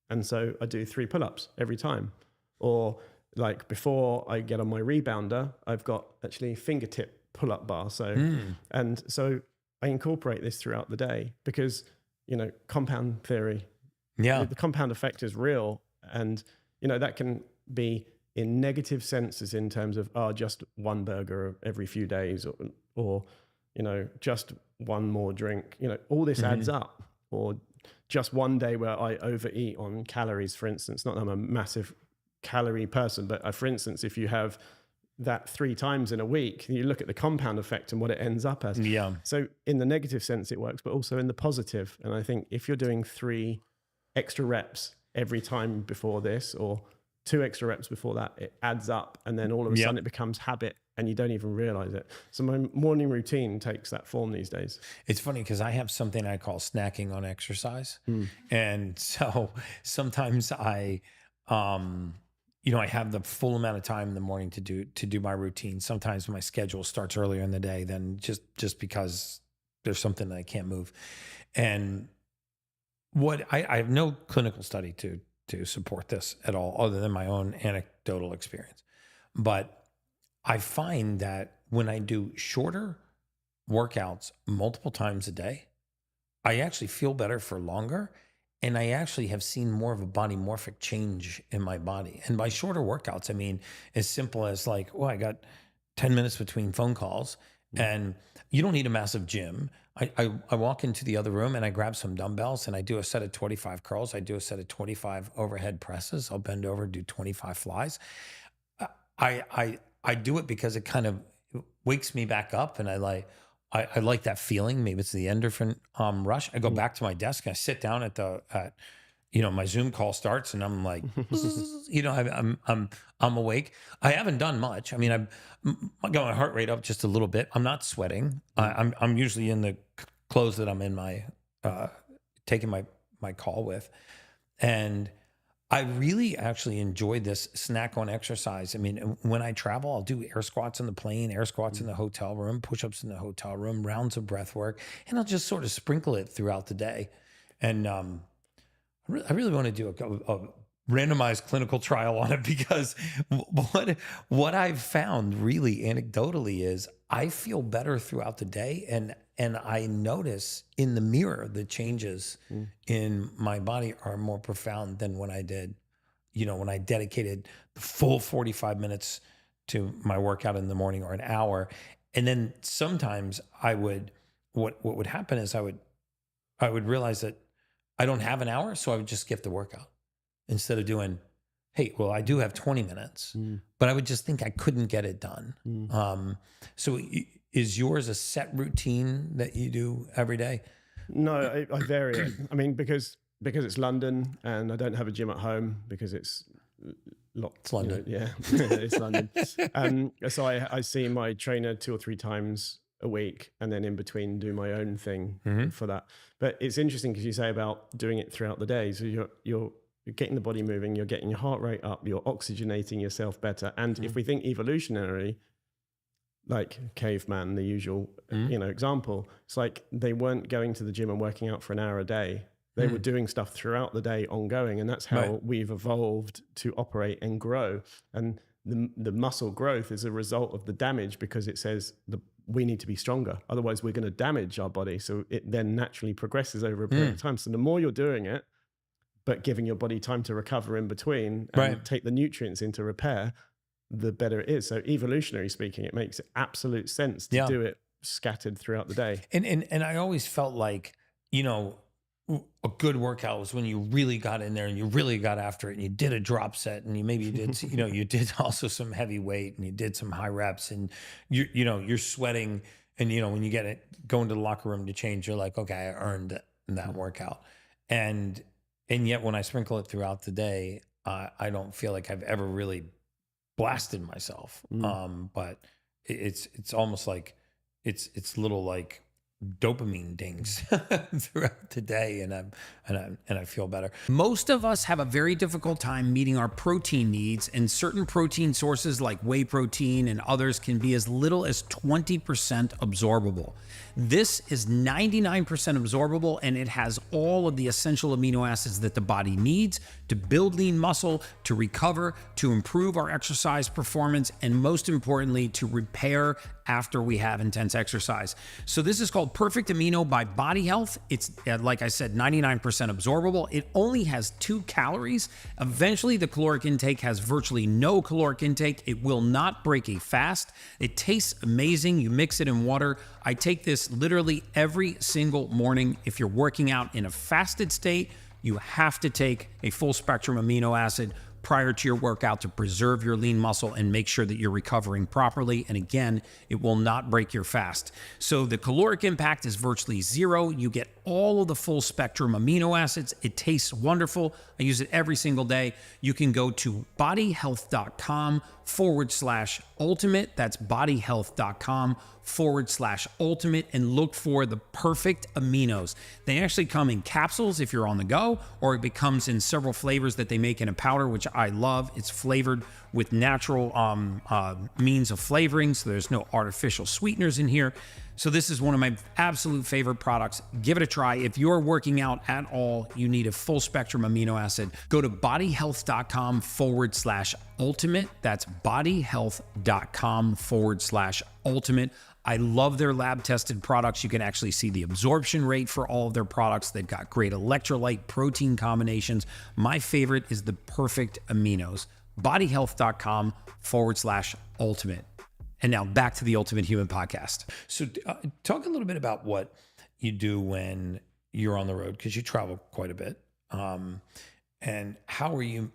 And so I do 3 pull-ups every time. Or like before I get on my rebounder, I've got actually fingertip pull-up bar. So, and so I incorporate this throughout the day because, you know, compound theory, the compound effect is real. And, you know, that can be in negative senses in terms of, just one burger every few days or, you know, just one more drink, you know, all this adds up. Or just one day where I overeat on calories, for instance. Not that I'm a massive calorie person, but for instance, if you have that 3 times in a week, you look at the compound effect and what it ends up as. Yeah. So in the negative sense, it works, but also in the positive. And I think if you're doing 3 extra reps every time before this, or 2 extra reps before that, it adds up. And then all of a sudden it becomes habit and you don't even realize it. So my morning routine takes that form these days. It's funny because I have something I call snacking on exercise. And so sometimes I have the full amount of time in the morning to do my routine. Sometimes my schedule starts earlier in the day than just because there's something that I can't move. And what I have no clinical study to support this at all, other than my own anecdotal experience. But I find that when I do shorter workouts multiple times a day, I actually feel better for longer. And I actually have seen more of a body morphic change in my body. And by shorter workouts, I mean as simple as like, I got 10 minutes between phone calls, and you don't need a massive gym. I walk into the other room and I grab some dumbbells and I do a set of 25 curls. I do a set of 25 overhead presses. I'll bend over, do 25 flies. I do it because it kind of wakes me back up, and I like that feeling. Maybe it's the endorphin rush. I go back to my desk and I sit down at my Zoom call starts, and I'm like, I'm awake. I haven't done much. I mean, I got my heart rate up just a little bit. I'm not sweating. I'm usually in the clothes that I'm in my taking my call with, and I really actually enjoy this snack on exercise. I mean, when I travel, I'll do air squats on the plane, air squats in the hotel room, push-ups in the hotel room, rounds of breath work, and I'll just sort of sprinkle it throughout the day. And I really want to do a randomized clinical trial on it, because what I've found really anecdotally is I feel better throughout the day, and I notice in the mirror the changes in my body are more profound than when I did, when I dedicated the full 45 minutes to my workout in the morning, or an hour. And then sometimes what would happen is I would realize that I don't have an hour, so I would just skip the workout instead of doing, hey, well, I do have 20 minutes, but I would just think I couldn't get it done. So is yours a set routine that you do every day? No, I vary it. I mean, because it's London and I don't have a gym at home because it's locked. It's London. Yeah, it's London. So I see my trainer 2 or 3 times a week, and then in between do my own thing for that. But it's interesting because you say about doing it throughout the day. So you're getting the body moving, you're getting your heart rate up, you're oxygenating yourself better. And if we think evolutionary, like caveman, the usual example, it's like they weren't going to the gym and working out for an hour a day. They were doing stuff throughout the day, ongoing, and that's how we've evolved to operate and grow. And the muscle growth is a result of the damage, because it says we need to be stronger, otherwise we're going to damage our body. So it then naturally progresses over a period of time. So the more you're doing it, but giving your body time to recover in between and take the nutrients into repair, the better it is. So evolutionary speaking, it makes absolute sense to do it scattered throughout the day. And I always felt like, a good workout was when you really got in there and you really got after it, and you did a drop set, and you did, you did also some heavy weight, and you did some high reps, and you're sweating, and when you go into the locker room to change, you're like, okay, I earned that workout. And yet when I sprinkle it throughout the day, I don't feel like I've ever really blasted myself. But it's almost like it's little like dopamine dings throughout the day, and I feel better. Most of us have a very difficult time meeting our protein needs, and certain protein sources like whey protein and others can be as little as 20% absorbable. This is 99% absorbable, and it has all of the essential amino acids that the body needs to build lean muscle, to recover, to improve our exercise performance, and most importantly, to repair after we have intense exercise. So this is called Perfect Amino by Body Health. It's, like I said, 99% absorbable. It only has 2 calories. Eventually, the caloric intake has virtually no caloric intake. It will not break a fast. It tastes amazing. You mix it in water. I take this literally every single morning. If you're working out in a fasted state, you have to take a full spectrum amino acid prior to your workout to preserve your lean muscle and make sure that you're recovering properly. And again, it will not break your fast. So the caloric impact is virtually zero. You get all of the full spectrum amino acids. It tastes wonderful. I use it every single day. You can go to bodyhealth.com/ultimate. That's bodyhealth.com/ultimate and look for the perfect aminos. They actually come in capsules if you're on the go, or it comes in several flavors that they make in a powder, which I love. It's flavored with natural means of flavoring, so there's no artificial sweeteners in here. So this is one of my absolute favorite products. Give it a try. If you're working out at all, you need a full spectrum amino acid. Go to bodyhealth.com/ultimate. That's bodyhealth.com/ultimate. I love their lab tested products. You can actually see the absorption rate for all of their products. They've got great electrolyte protein combinations. My favorite is the perfect aminos. bodyhealth.com/ultimate. And now back to the Ultimate Human Podcast. So talk a little bit about what you do when you're on the road, because you travel quite a bit. And how are you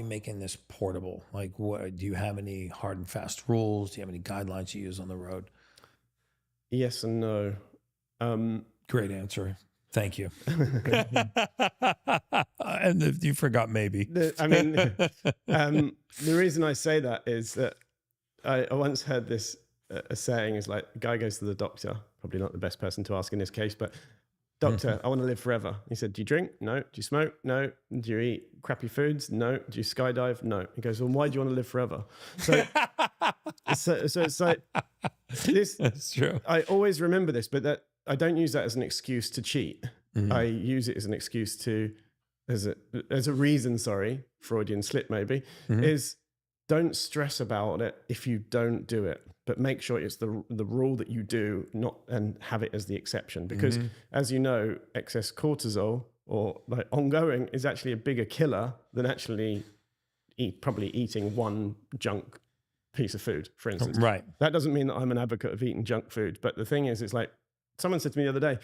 making this portable? Like, what do you have any hard and fast rules? Do you have any guidelines you use on the road? Yes and no. Great answer. Thank you. And you forgot maybe. The reason I say that is that I once heard this a saying is like, a guy goes to the doctor, probably not the best person to ask in this case, but doctor, I want to live forever. He said, do you drink? No. Do you smoke? No. Do you eat crappy foods? No. Do you skydive? No. He goes, well, why do you want to live forever? So it's like this. That's true. I always remember this, but that I don't use that as an excuse to cheat. I use it as an excuse to, as a reason, Freudian slip maybe, is don't stress about it if you don't do it, but make sure it's the rule that you do, not and have it as the exception. Because as you know, excess cortisol or like ongoing is actually a bigger killer than actually probably eating one junk piece of food, for instance. Right. That doesn't mean that I'm an advocate of eating junk food. But the thing is, it's like someone said to me the other day,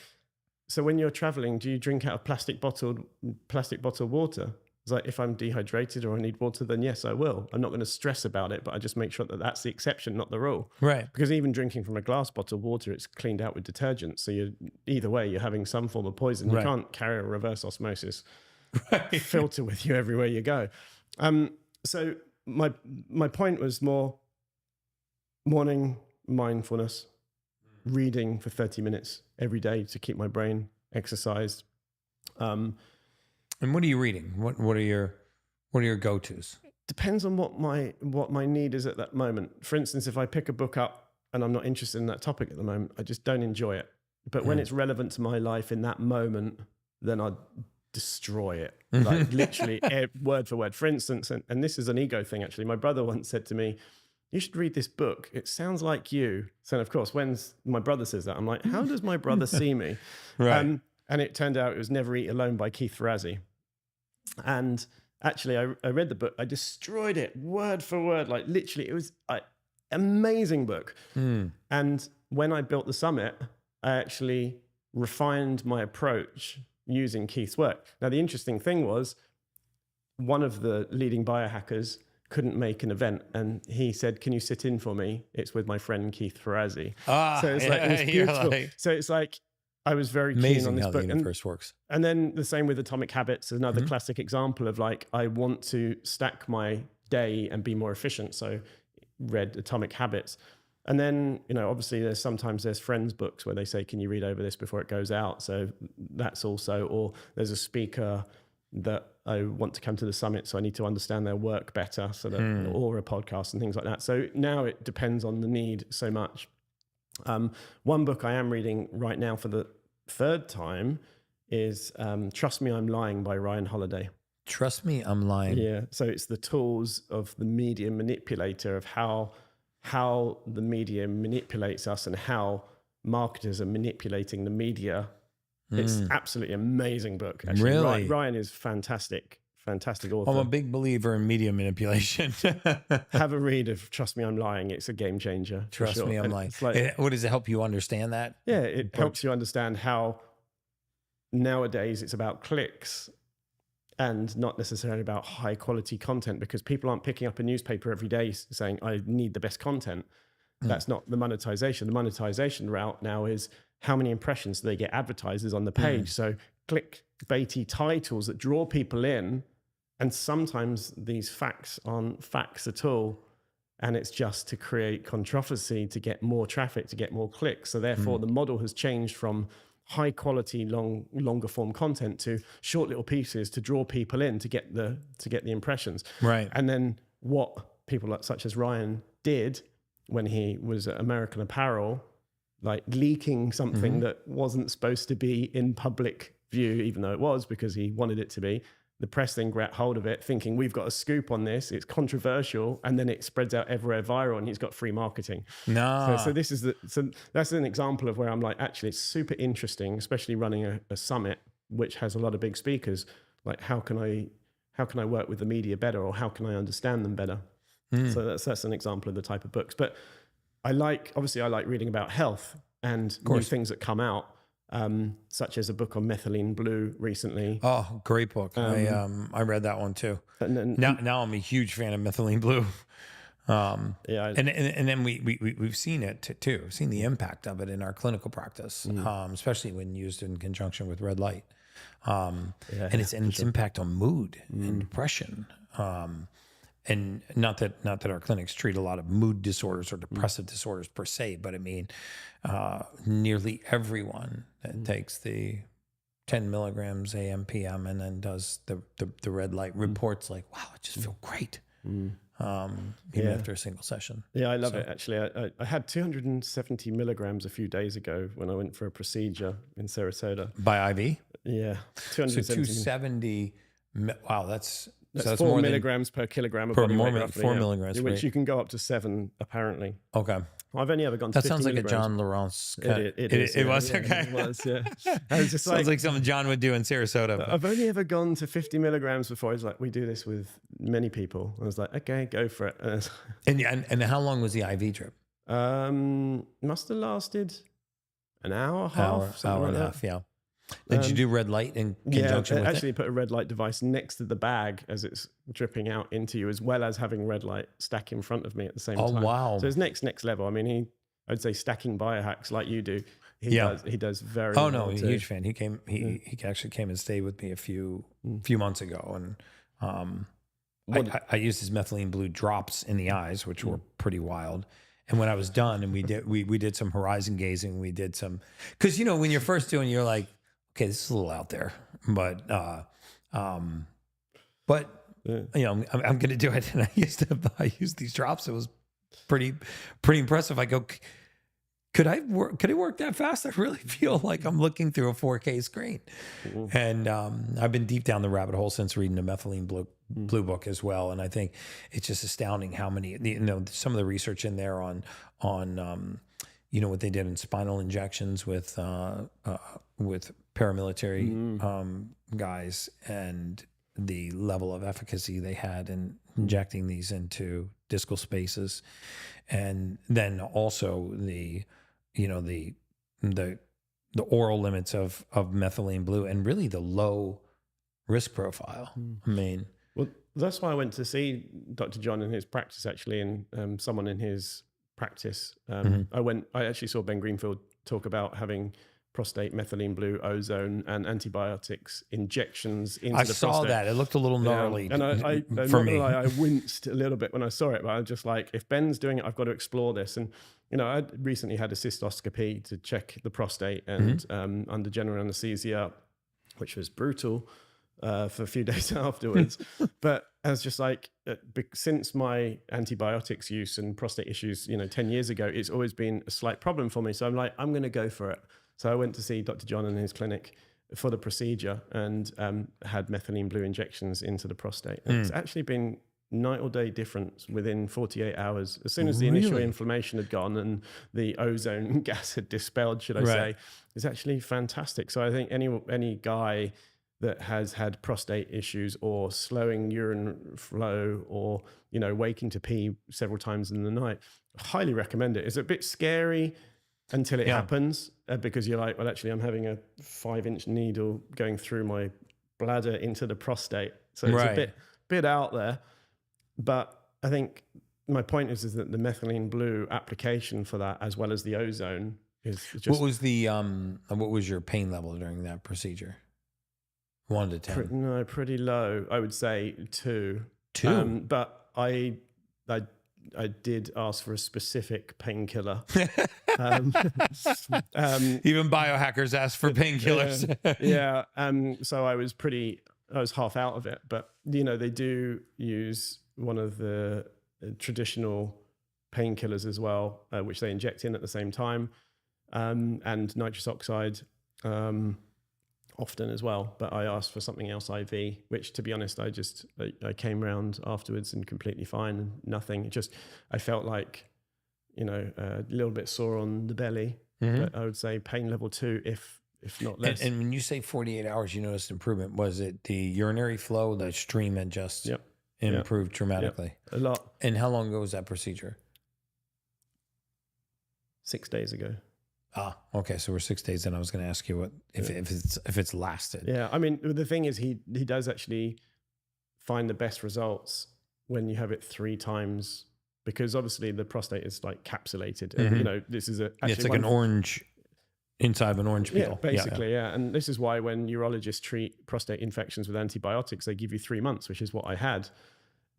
so when you're traveling, do you drink out of plastic bottled water? It's like, if I'm dehydrated or I need water, then yes, I will. I'm not going to stress about it, but I just make sure that that's the exception, not the rule. Right. Because even drinking from a glass bottle of water, it's cleaned out with detergent. So either way, you're having some form of poison. You can't carry a reverse osmosis filter with you everywhere you go. So my point was more morning mindfulness, reading for 30 minutes every day to keep my brain exercised. And what are you reading? What are your go-tos? Depends on what my need is at that moment. For instance, if I pick a book up and I'm not interested in that topic at the moment, I just don't enjoy it. But when it's relevant to my life in that moment, then I'd destroy it, like literally word for word. For instance, and this is an ego thing actually, my brother once said to me, you should read this book. It sounds like you. So of course, when my brother says that, I'm like, how does my brother see me? Right. And it turned out it was Never Eat Alone by Keith Ferrazzi. And actually, I read the book. I destroyed it word for word. Like literally, it was an amazing book. And when I built the summit, I actually refined my approach using Keith's work. Now, the interesting thing was one of the leading biohackers couldn't make an event, and he said, can you sit in for me? It's with my friend Keith Ferrazzi. So it's like, it's beautiful. So it's like, I was very keen on this how book. the universe works. And then the same with Atomic Habits, another classic example of like, I want to stack my day and be more efficient. So read Atomic Habits. And then, obviously there's friends books where they say, can you read over this before it goes out? So that's also, or there's a speaker that I want to come to the summit, so I need to understand their work better, so that, or a podcast and things like that. So now it depends on the need so much. One book I am reading right now for the third time is Trust Me, I'm Lying by Ryan Holiday. Trust Me, I'm Lying. Yeah. So it's the tools of the media manipulator, of how the media manipulates us and how marketers are manipulating the media. It's absolutely amazing book. Actually. Really? Ryan is fantastic author. I'm a big believer in media manipulation. Have a read of Trust Me, I'm Lying. It's a game changer. Trust Me, I'm Lying. Like, what does it help you understand that? Yeah, it helps you understand how nowadays it's about clicks and not necessarily about high quality content, because people aren't picking up a newspaper every day saying, I need the best content. That's not the monetization. The monetization route now is how many impressions do they get advertisers on the page. So clickbaity titles that draw people in, and sometimes these facts aren't facts at all. And it's just to create controversy, to get more traffic, to get more clicks. So therefore the model has changed from high quality, longer form content to short little pieces to draw people in to get the impressions. Right. And then what people such as Ryan did when he was at American Apparel, like leaking something that wasn't supposed to be in public view, even though it was, because he wanted it to be. The press then grabbed hold of it thinking, we've got a scoop on this, it's controversial, and then it spreads out everywhere viral, and he's got free marketing. No. So that's an example of where I'm like, actually it's super interesting, especially running a summit which has a lot of big speakers. Like, how can I work with the media better, or how can I understand them better? So that's an example of the type of books. But I like reading about health and new things that come out, such as a book on methylene blue recently. Oh, great book. I read that one too. And now I'm a huge fan of methylene blue. And then we've seen it too. We've seen the impact of it in our clinical practice, especially when used in conjunction with red light. And its impact on mood and depression. And not that our clinics treat a lot of mood disorders or depressive disorders per se, but I mean, nearly everyone that takes the 10 milligrams AM PM and then does the red light reports like, wow, I just feel great. Even after a single session. Yeah, I love it. Actually, I had 270 milligrams a few days ago when I went for a procedure in Sarasota. By IV? Yeah. 270. Wow, that's That's So that's 4 more milligrams per kilogram of per body weight, more, roughly, 4 milligrams, which right? you can go up to 7 apparently. Okay. I've only ever gone to That 50 sounds like milligrams. a John Laurence cut. It is. It Yeah, was yeah, okay. It was, yeah. I was just Sounds like something John would do in Sarasota. but- I've only ever gone to 50 milligrams before. He's like, we do this with many people. I was like, okay, go for it. And how long was the IV trip? Must have lasted an hour, half, Hour and a half. Yeah. Did you do red light in conjunction with actually put a red light device next to the bag as it's dripping out into you, as well as having red light stack in front of me at the same time. Oh, wow. So it's next level. I mean, I'd say stacking biohacks like you do. He does very Oh well no, too. huge fan. He actually came and stayed with me a few months ago, and I used his methylene blue drops in the eyes, which were pretty wild. And when I was done, and we did some horizon gazing, we did some, because when you're first doing, you're like, okay, this is a little out there, but I'm going to do it. And I used these drops. It was pretty impressive. I go, could I work that fast? I really feel like I'm looking through a 4K screen. Mm-hmm. And I've been deep down the rabbit hole since reading the Methylene Blue book as well. And I think it's just astounding how many, some of the research in there on what they did in spinal injections with paramilitary guys, and the level of efficacy they had in injecting these into discal spaces. And then also the oral limits of methylene blue, and really the low risk profile. I mean, well, that's why I went to see Dr. John in his practice, actually, and someone in his practice. I actually saw Ben Greenfield talk about having prostate methylene blue, ozone, and antibiotics injections into the prostate. I saw that. It looked a little gnarly. And for me. I winced a little bit when I saw it, but I was just like, if Ben's doing it, I've got to explore this. And, I recently had a cystoscopy to check the prostate, and under general anesthesia, which was brutal for a few days afterwards. But I was just like, since my antibiotics use and prostate issues, 10 years ago, it's always been a slight problem for me. So I'm like, I'm going to go for it. So I went to see Dr. John in his clinic for the procedure, and had methylene blue injections into the prostate. And it's actually been night or day difference within 48 hours. As soon as the initial inflammation had gone and the ozone gas had dispelled, should I say, it's actually fantastic. So I think any guy that has had prostate issues, or slowing urine flow, or, waking to pee several times in the night, highly recommend it. It's a bit scary until it happens, because you're like, well, actually, I'm having a 5-inch needle going through my bladder into the prostate. So it's a bit out there. But I think my point is that the methylene blue application for that, as well as the ozone, is just... What was your pain level during that procedure? 1 to 10? Pretty low. I would say 2. 2? But I did ask for a specific painkiller. Even biohackers ask for painkillers. So I was half out of it. But, they do use one of the traditional painkillers as well, which they inject in at the same time, and nitrous oxide often as well. But I asked for something else IV, which, to be honest, I came around afterwards and completely fine, and nothing. I felt like, a little bit sore on the belly, but I would say pain level 2, if not less. And when you say 48 hours, you noticed improvement. Was it the urinary flow, the stream had just improved dramatically? A lot. And how long ago was that procedure? 6 days ago. Ah, okay. So we're 6 days in. I was going to ask you if it's lasted. Yeah, I mean, the thing is, he does actually find the best results when you have it 3 times, because obviously the prostate is like capsulated. And, this is it's like an orange inside of an orange peel. Yeah, basically, yeah. And this is why when urologists treat prostate infections with antibiotics, they give you 3 months, which is what I had,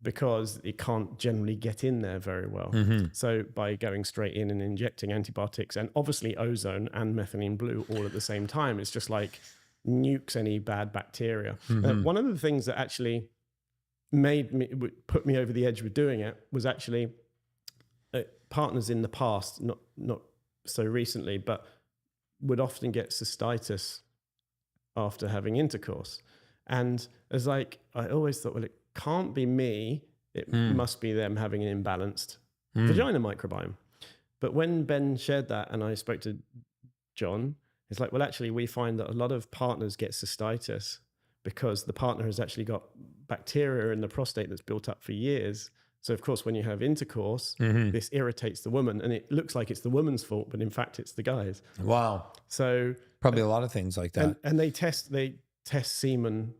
because it can't generally get in there very well. So by going straight in and injecting antibiotics, and obviously ozone and methylene blue all at the same time, it's just like nukes any bad bacteria. One of the things that actually put me over the edge with doing it was actually partners in the past, not so recently, but would often get cystitis after having intercourse. And as I always thought, well, it can't be me. It must be them having an imbalanced vagina microbiome. But when Ben shared that and I spoke to John, it's like, well, actually, we find that a lot of partners get cystitis because the partner has actually got bacteria in the prostate that's built up for years. So, of course, when you have intercourse, this irritates the woman, and it looks like it's the woman's fault, but in fact, it's the guy's. Wow. So probably a lot of things like that. And they test semen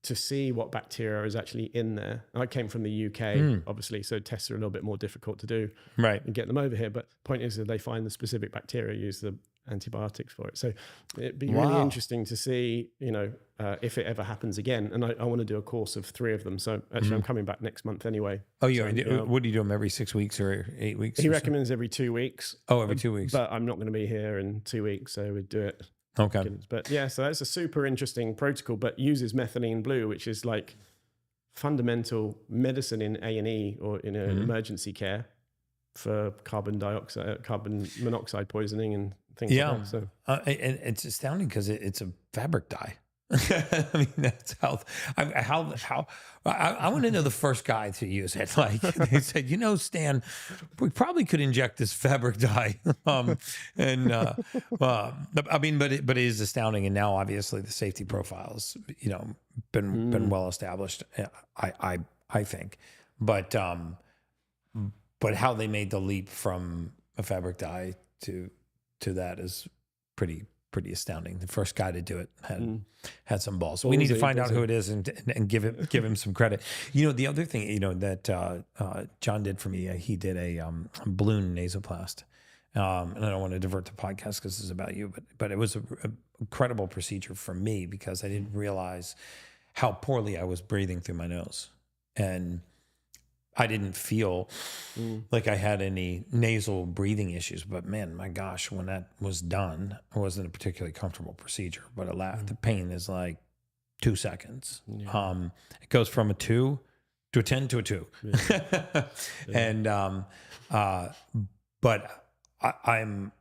to see what bacteria is actually in there. I came from the UK, obviously, so tests are a little bit more difficult to do and get them over here. But the point is that they find the specific bacteria, use the antibiotics for it. So it'd be really interesting to see, if it ever happens again. And I want to do a course of 3 of them. So actually, I'm coming back next month anyway. Oh, what do you do them every 6 weeks or 8 weeks? He recommends every 2 weeks. Oh, every 2 weeks. But I'm not going to be here in 2 weeks, so we'd do it. Okay. But yeah, so that's a super interesting protocol, but uses methylene blue, which is like fundamental medicine in A&E or in emergency care for carbon monoxide poisoning and things like that. So and it's astounding because it's a fabric dye. I mean, that's how I want to know the first guy to use it. Like they said, Stan, we probably could inject this fabric dye. But it is astounding. And now obviously the safety profiles, been well established. I think, but how they made the leap from a fabric dye to that is pretty astounding. The first guy to do it had some balls. We need to find out who it is and give him some credit. The other thing, that John did for me, he did a balloon nasoplast. And I don't want to divert the podcast because this is about you, but it was an incredible procedure for me because I didn't realize how poorly I was breathing through my nose. And I didn't feel like I had any nasal breathing issues, but man, my gosh, when that was done, it wasn't a particularly comfortable procedure, but the pain is like 2 seconds. Yeah. It goes from a 2 to a 10 to a 2. Yeah. And, but I'm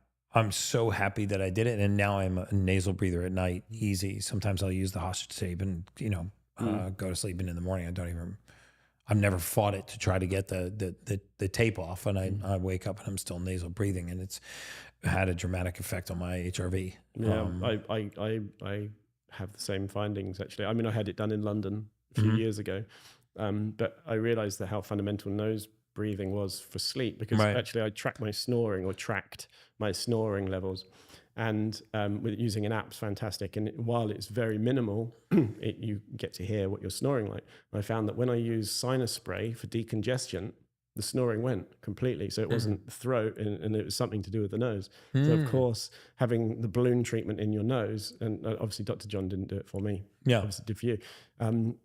so happy that I did it. And now I'm a nasal breather at night, easy. Sometimes I'll use the hostage tape and, go to sleep. And in the morning, I've never fought it to try to get the tape off, and I wake up and I'm still nasal breathing, and it's had a dramatic effect on my HRV. Yeah, I have the same findings actually. I mean, I had it done in London a few years ago, but I realized that how fundamental nose breathing was for sleep because actually I tracked my snoring levels. And with using an app's fantastic. And while it's very minimal, you get to hear what you're snoring like. And I found that when I used sinus spray for decongestion, the snoring went completely. So it wasn't throat and it was something to do with the nose. So of course, having the balloon treatment in your nose, and obviously Dr. John didn't do it for me. Yeah. Obviously did for you,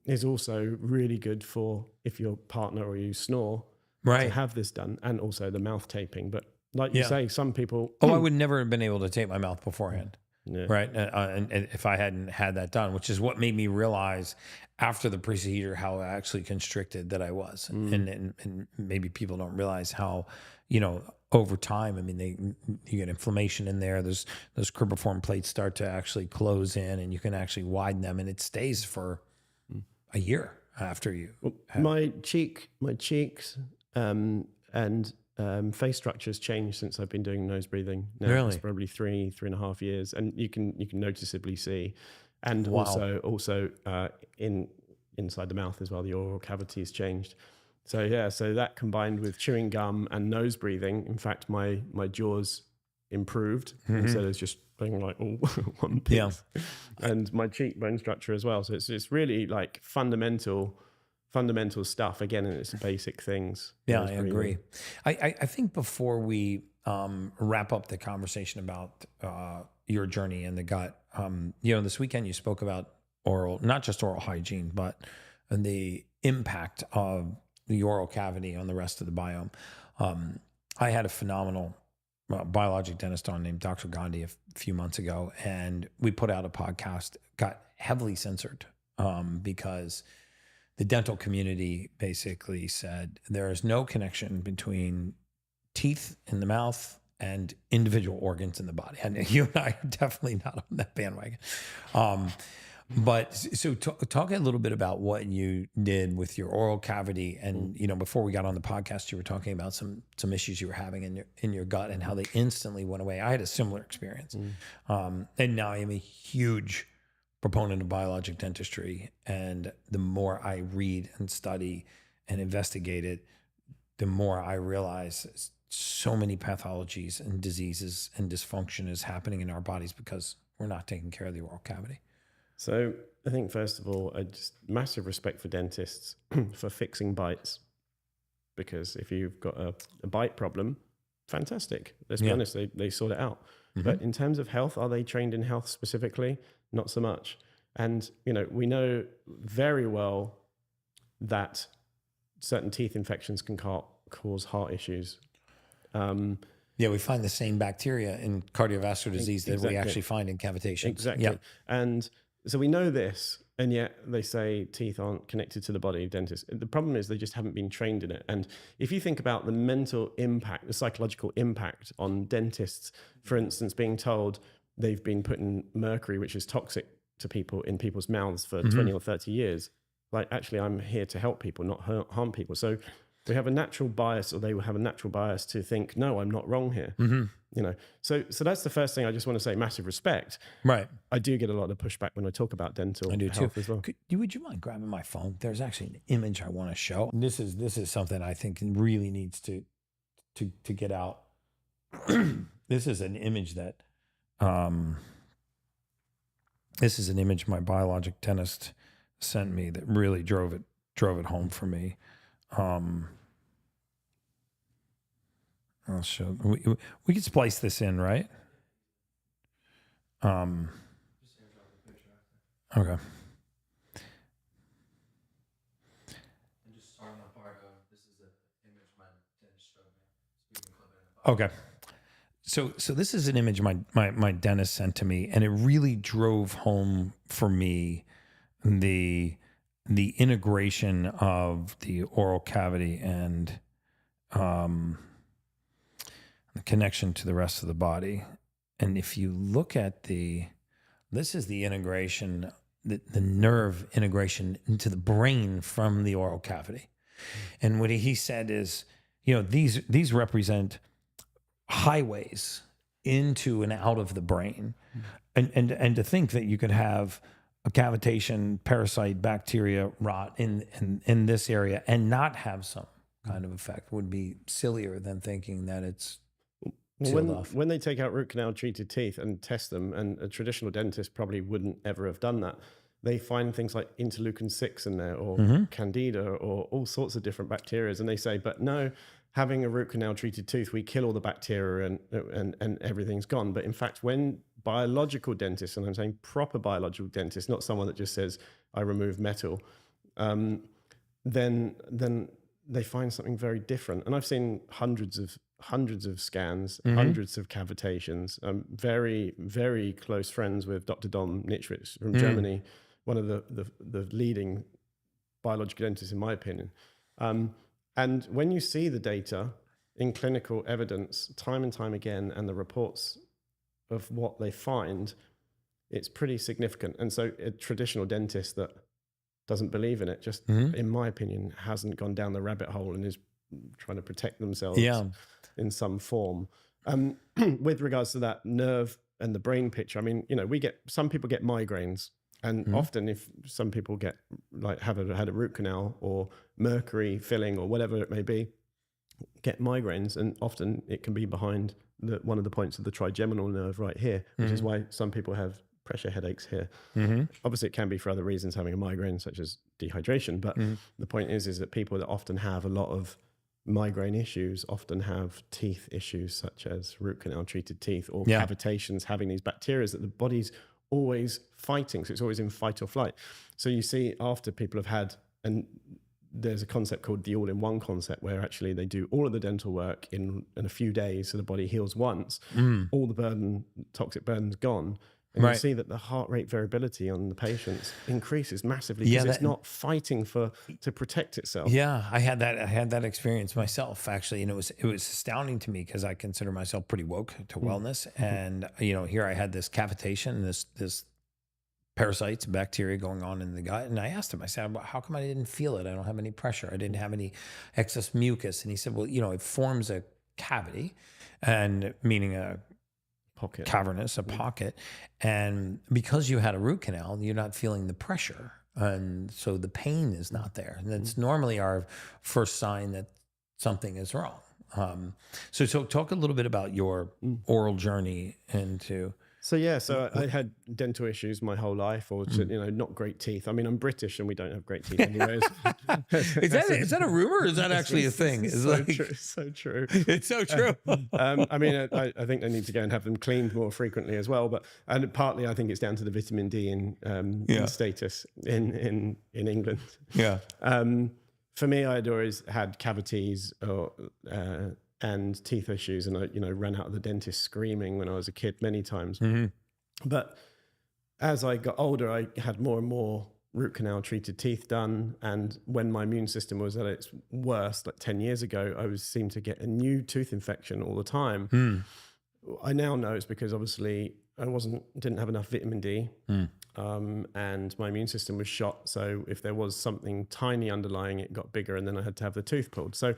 is also really good for if your partner or you snore to have this done, and also the mouth taping. But like you say, some people... I would never have been able to tape my mouth beforehand, right? And if I hadn't had that done, which is what made me realize after the procedure how actually constricted that I was. And maybe people don't realize how, over time, I mean, you get inflammation in there. Those cribriform plates start to actually close in, and you can actually widen them, and it stays for a year after you. My cheeks, and face structure has changed since I've been doing nose breathing. Now really? It's probably 3.5 years, and you can noticeably see, and also inside the mouth as well. The oral cavity has changed. So that combined with chewing gum and nose breathing, in fact, my jaws improved instead of just being like all one piece, and my cheekbone structure as well. So it's really like fundamental stuff again, and it's basic things. Yeah, I agree. I think before we wrap up the conversation about your journey in the gut, this weekend you spoke about not just oral hygiene, but the impact of the oral cavity on the rest of the biome. I had a phenomenal biologic dentist on named Dr. Gandhi a few months ago, and we put out a podcast, got heavily censored because the dental community basically said there is no connection between teeth in the mouth and individual organs in the body. And you and I are definitely not on that bandwagon. But so talk a little bit about what you did with your oral cavity, and before we got on the podcast, you were talking about some issues you were having in your gut and how they instantly went away. I had a similar experience, and now I am a huge proponent of biologic dentistry. And the more I read and study and investigate it, the more I realize so many pathologies and diseases and dysfunction is happening in our bodies because we're not taking care of the oral cavity. So I think, first of all, just massive respect for dentists for fixing bites, because if you've got a bite problem, fantastic. Let's be honest, they sort it out. But in terms of health, are they trained in health specifically? Not so much. And, we know very well that certain teeth infections can cause heart issues. We find the same bacteria in cardiovascular disease that we actually find in cavitation. Exactly. Yeah. And so we know this, and yet they say teeth aren't connected to the body, dentists. The problem is they just haven't been trained in it. And if you think about the mental impact, the psychological impact on dentists, for instance, being told they've been putting mercury, which is toxic to people, in people's mouths for 20 or 30 years. Like, actually, I'm here to help people, not harm people. So we have a natural bias, or they will have a natural bias to think, no, I'm not wrong here. So that's the first thing I just want to say, massive respect. Right. I do get a lot of pushback when I talk about dental health as well. Would you mind grabbing my phone? There's actually an image I want to show. This is something I think really needs to get out. This is an image that, this is an image my biologic dentist sent me that really drove it home for me. I'll show. We could splice this in, right? Okay. And just starting a part of this is the image my dentist showed me. So we can clip it in the Okay. So this is an image my dentist sent to me, and it really drove home for me the integration of the oral cavity and the connection to the rest of the body. And if you look at this is the integration, the nerve integration into the brain from the oral cavity. And what he said is, these represent highways into and out of the brain. And to think that you could have a cavitation, parasite, bacteria, rot in this area and not have some kind of effect would be sillier than thinking that it's sealed off. When they take out root canal treated teeth and test them, and a traditional dentist probably wouldn't ever have done that, they find things like interleukin 6 in there, or candida, or all sorts of different bacteria. And they say, but no, having a root canal treated tooth, we kill all the bacteria and everything's gone. But in fact, when biological dentists, and I'm saying proper biological dentists, not someone that just says, I remove metal, then they find something very different. And I've seen hundreds of scans, hundreds of cavitations. I'm very, very close friends with Dr. Dom Nitzwitz from Germany, one of the leading biological dentists, in my opinion. And when you see the data in clinical evidence time and time again, and the reports of what they find, it's pretty significant. And so a traditional dentist that doesn't believe in it, just in my opinion, hasn't gone down the rabbit hole and is trying to protect themselves in some form. With regards to that nerve and the brain picture, I mean, some people get migraines, and often if some people get had a root canal or mercury filling or whatever it may be, get migraines, and often it can be behind one of the points of the trigeminal nerve right here, which is why some people have pressure headaches here. Obviously it can be for other reasons, having a migraine, such as dehydration, but the point is that people that often have a lot of migraine issues often have teeth issues, such as root canal treated teeth, or cavitations, having these bacteria that the body's always fighting. So it's always in fight or flight. So you see, after people have had, and there's a concept called the all-in-one concept, where actually they do all of the dental work in a few days, so the body heals once, all the toxic burden's gone. And you see that the heart rate variability on the patients increases massively, because it's not fighting to protect itself. Yeah, I had that experience myself, actually, and it was astounding to me, because I consider myself pretty woke to wellness, and here I had this cavitation, this parasites, bacteria going on in the gut. And I asked him, I said, well, how come I didn't feel it? I don't have any pressure. I didn't have any excess mucus. And he said, well, it forms a cavity, and meaning a Pocket. cavernous, a pocket. And because you had a root canal, you're not feeling the pressure. And so the pain is not there. And that's normally our first sign that something is wrong. So talk a little bit about your oral journey into... So I had dental issues my whole life, or not great teeth. I mean, I'm British and we don't have great teeth anyways. Is that a rumor, or is that actually a thing? It's so true. It's so true. I mean, I think they need to go and have them cleaned more frequently as well. And partly, I think it's down to the vitamin D in status in England. Yeah. For me, I'd always had cavities and teeth issues, and I ran out of the dentist screaming when I was a kid many times. Mm-hmm. But as I got older, I had more and more root canal treated teeth done, and when my immune system was at its worst, like 10 years ago, I seemed to get a new tooth infection all the time. I now know it's because obviously I didn't have enough vitamin D, and my immune system was shot. So if there was something tiny underlying, it got bigger, and then I had to have the tooth pulled. So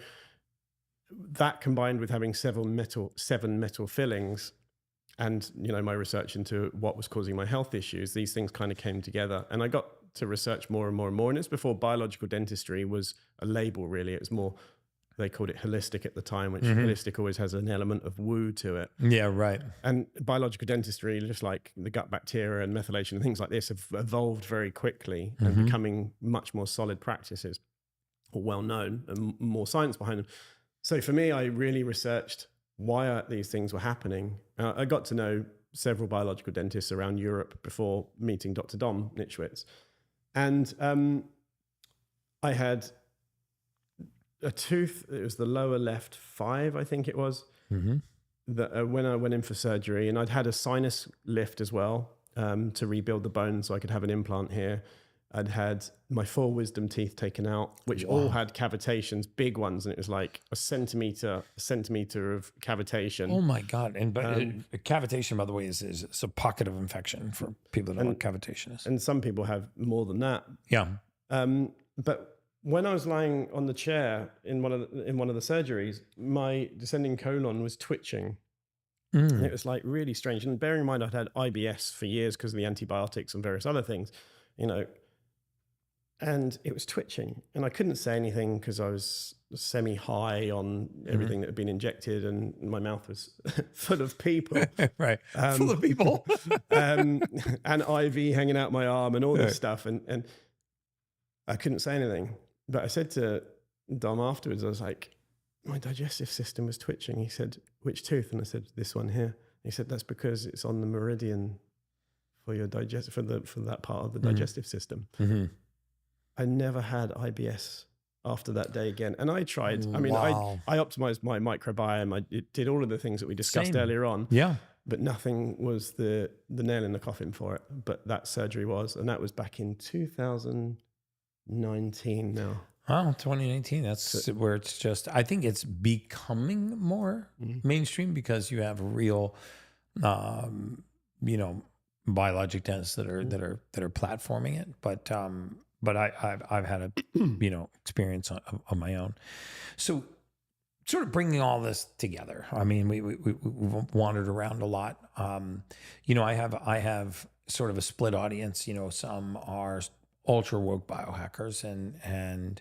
that, combined with having seven metal fillings, and my research into what was causing my health issues, these things kind of came together, and I got to research more and more and more. And it's before biological dentistry was a label, really. It was more, they called it holistic at the time, which holistic always has an element of woo to it. Yeah, right. And biological dentistry, just like the gut bacteria and methylation and things like this, have evolved very quickly and becoming much more solid practices, or well known, and more science behind them. So for me, I really researched why these things were happening. I got to know several biological dentists around Europe before meeting Dr. Dom Nitzschwitz. And I had a tooth, it was the lower left 5, I think it was, that when I went in for surgery, and I'd had a sinus lift as well to rebuild the bone so I could have an implant here. I'd had my 4 wisdom teeth taken out, which all had cavitations, big ones, and it was like a centimeter of cavitation. Oh my God! And cavitation, by the way, is a pocket of infection for people that know what cavitation is. And some people have more than that. Yeah. But when I was lying on the chair in one of the surgeries, my descending colon was twitching. And it was like really strange. And bearing in mind, I'd had IBS for years because of the antibiotics and various other things, and it was twitching, and I couldn't say anything because I was semi-high on everything that had been injected, and my mouth was full of people. Right. Full of people. And IV hanging out my arm and all this stuff. And I couldn't say anything. But I said to Dom afterwards, I was like, my digestive system was twitching. He said, which tooth? And I said, this one here. He said, that's because it's on the meridian for your for that part of the digestive system. I never had IBS after that day again. And I tried. I mean, I optimized my microbiome. I did all of the things that we discussed earlier on. Yeah. But nothing was the nail in the coffin for it. But that surgery was. And that was back in 2019 now. Oh, 2019. That's where it's just, I think it's becoming more mainstream because you have real, biologic dentists that are platforming it. But I've had a experience on my own. So sort of bringing all this together. I mean, we've wandered around a lot. I have sort of a split audience. Some are ultra woke biohackers, and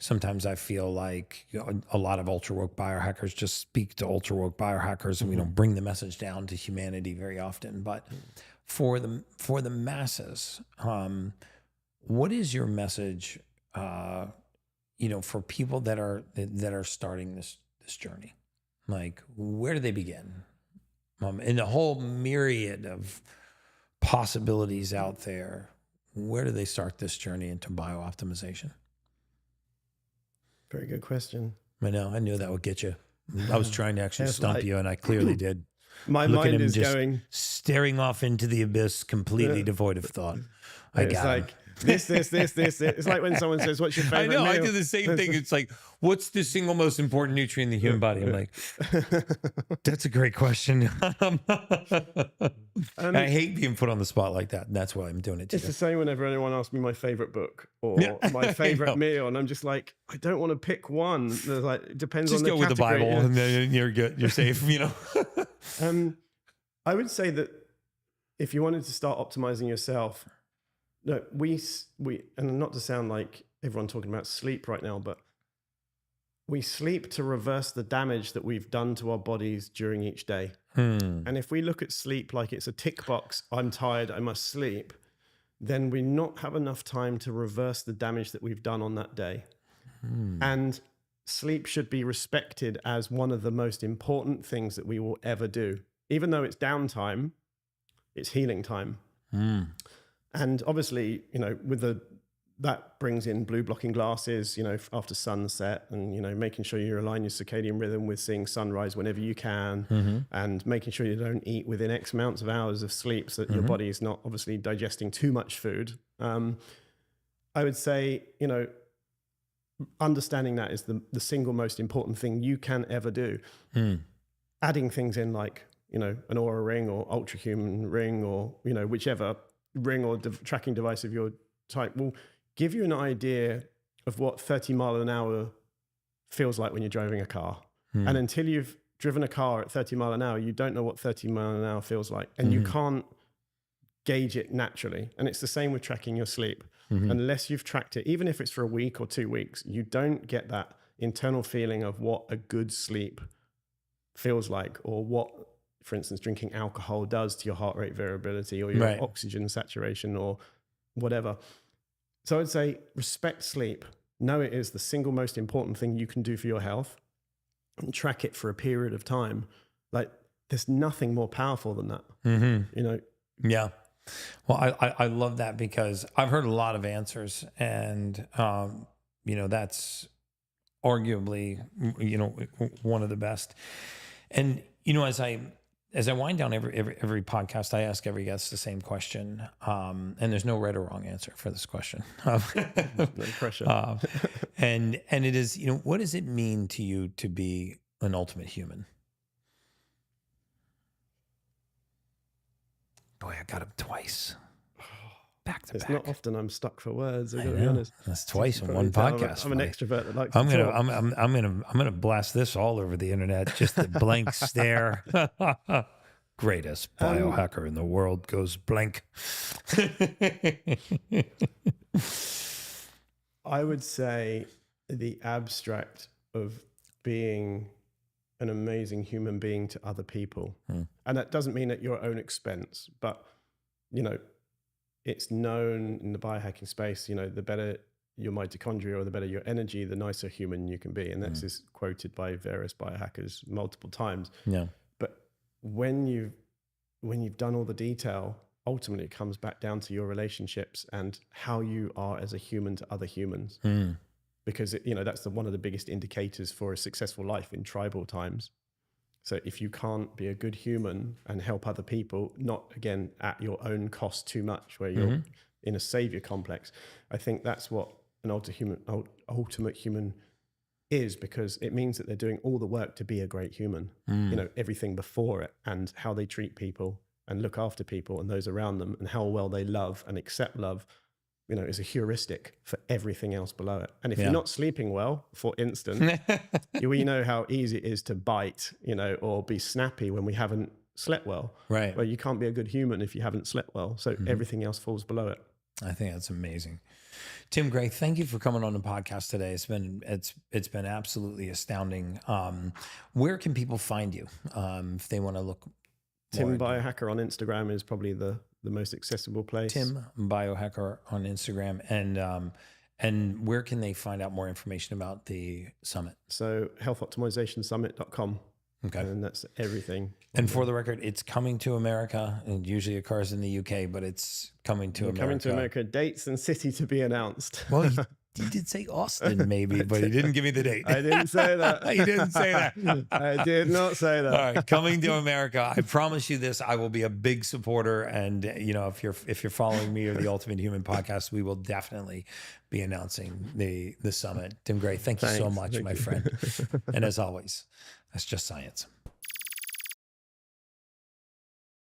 sometimes I feel like a lot of ultra woke biohackers just speak to ultra woke biohackers, and we don't bring the message down to humanity very often. But for the masses, what is your message, for people that are starting this journey? Like, where do they begin? In the whole myriad of possibilities out there, where do they start this journey into biooptimization? Very good question. I know. I knew that would get you. I was trying to actually stump you, and I clearly did. My mind is going staring off into the abyss, completely devoid of thought. I got it. this. It's like when someone says, what's your I favorite know, meal? I do the same thing. It's like, what's the single most important nutrient in the human body? I'm like, that's a great question. I hate being put on the spot like that. And that's why I'm doing it It's today. the same whenever anyone asks me my favorite book or Yeah, my I favorite know. meal. And I'm just like, I don't want to pick one. There's like, it depends Just on the go with the category. Bible Yeah. and then you're good. You're safe, you know? I would say that if you wanted to start optimizing yourself, no, we, and not to sound like everyone talking about sleep right now, but we sleep to reverse the damage that we've done to our bodies during each day. And if we look at sleep like it's a tick box, I'm tired, I must sleep, then we not have enough time to reverse the damage that we've done on that day. And sleep should be respected as one of the most important things that we will ever do. Even though it's downtime, it's healing time. And obviously, you know, that brings in blue blocking glasses, you know, after sunset, and, you know, making sure you align your circadian rhythm with seeing sunrise whenever you can, and making sure you don't eat within X amounts of hours of sleep so that your body is not obviously digesting too much food. I would say, you know, understanding that is the single most important thing you can ever do. Adding things in like, you know, an Aura ring or ultra human ring, or, you know, whichever ring or tracking device of your type will give you an idea of what 30 mile an hour feels like when you're driving a car. And until you've driven a car at 30 mile an hour, you don't know what 30 mile an hour feels like. And you can't gauge it naturally. And it's the same with tracking your sleep. Unless you've tracked it, even if it's for a week or 2 weeks, you don't get that internal feeling of what a good sleep feels like, or what, for instance, drinking alcohol does to your heart rate variability or your oxygen saturation or whatever. So I'd say respect sleep. Know it is the single most important thing you can do for your health, and track it for a period of time. Like, there's nothing more powerful than that. You know? Yeah. Well, I love that, because I've heard a lot of answers, and, you know, that's arguably, you know, one of the best. And, you know, as I wind down every podcast, I ask every guest the same question. And there's no right or wrong answer for this question. No pressure. And it is, you know, what does it mean to you to be an ultimate human? Boy, I got him twice. Back to It's back. not often I'm stuck for words. I I gotta be know. honest. That's twice in Probably one tell podcast. I'm an buddy. extrovert that likes to talk. I'm gonna blast this all over the internet. Just the blank stare. Greatest biohacker in the world goes blank. I would say the abstract of being an amazing human being to other people. And that doesn't mean at your own expense, but, you know, it's known in the biohacking space, you know, the better your mitochondria or the better your energy, the nicer human you can be. And that's just quoted by various biohackers multiple times. Yeah. But when you've done all the detail, ultimately it comes back down to your relationships and how you are as a human to other humans. Because you know, that's one of the biggest indicators for a successful life in tribal times. So if you can't be a good human and help other people, not again at your own cost too much, where you're in a savior complex, I think that's what an ultimate human is, because it means that they're doing all the work to be a great human. You know, everything before it, and how they treat people and look after people and those around them, and how well they love and accept love, you know, is a heuristic for everything else below it. And if you're not sleeping well, for instance, we know how easy it is to bite, you know, or be snappy when we haven't slept well. Right. Well, you can't be a good human if you haven't slept well. So everything else falls below it. I think that's amazing. Tim Gray, thank you for coming on the podcast today. It's been absolutely astounding. Where can people find you if they want to look? Tim Biohacker on Instagram is probably the most accessible place. Tim Biohacker on Instagram, and where can they find out more information about the summit? So healthoptimizationsummit.com. Okay. And that's everything. And for the record, it's coming to America. It usually occurs in the UK, but it's coming to America. Coming to America. Dates and city to be announced. Well, He did say Austin, maybe, but he didn't give me the date. I didn't say that. He didn't say that. I did not say that. All right, coming to America. I promise you this. I will be a big supporter, and if you're following me or the Ultimate Human podcast, we will definitely be announcing the summit. Tim Gray, thank you so much, my friend. And as always, that's just science.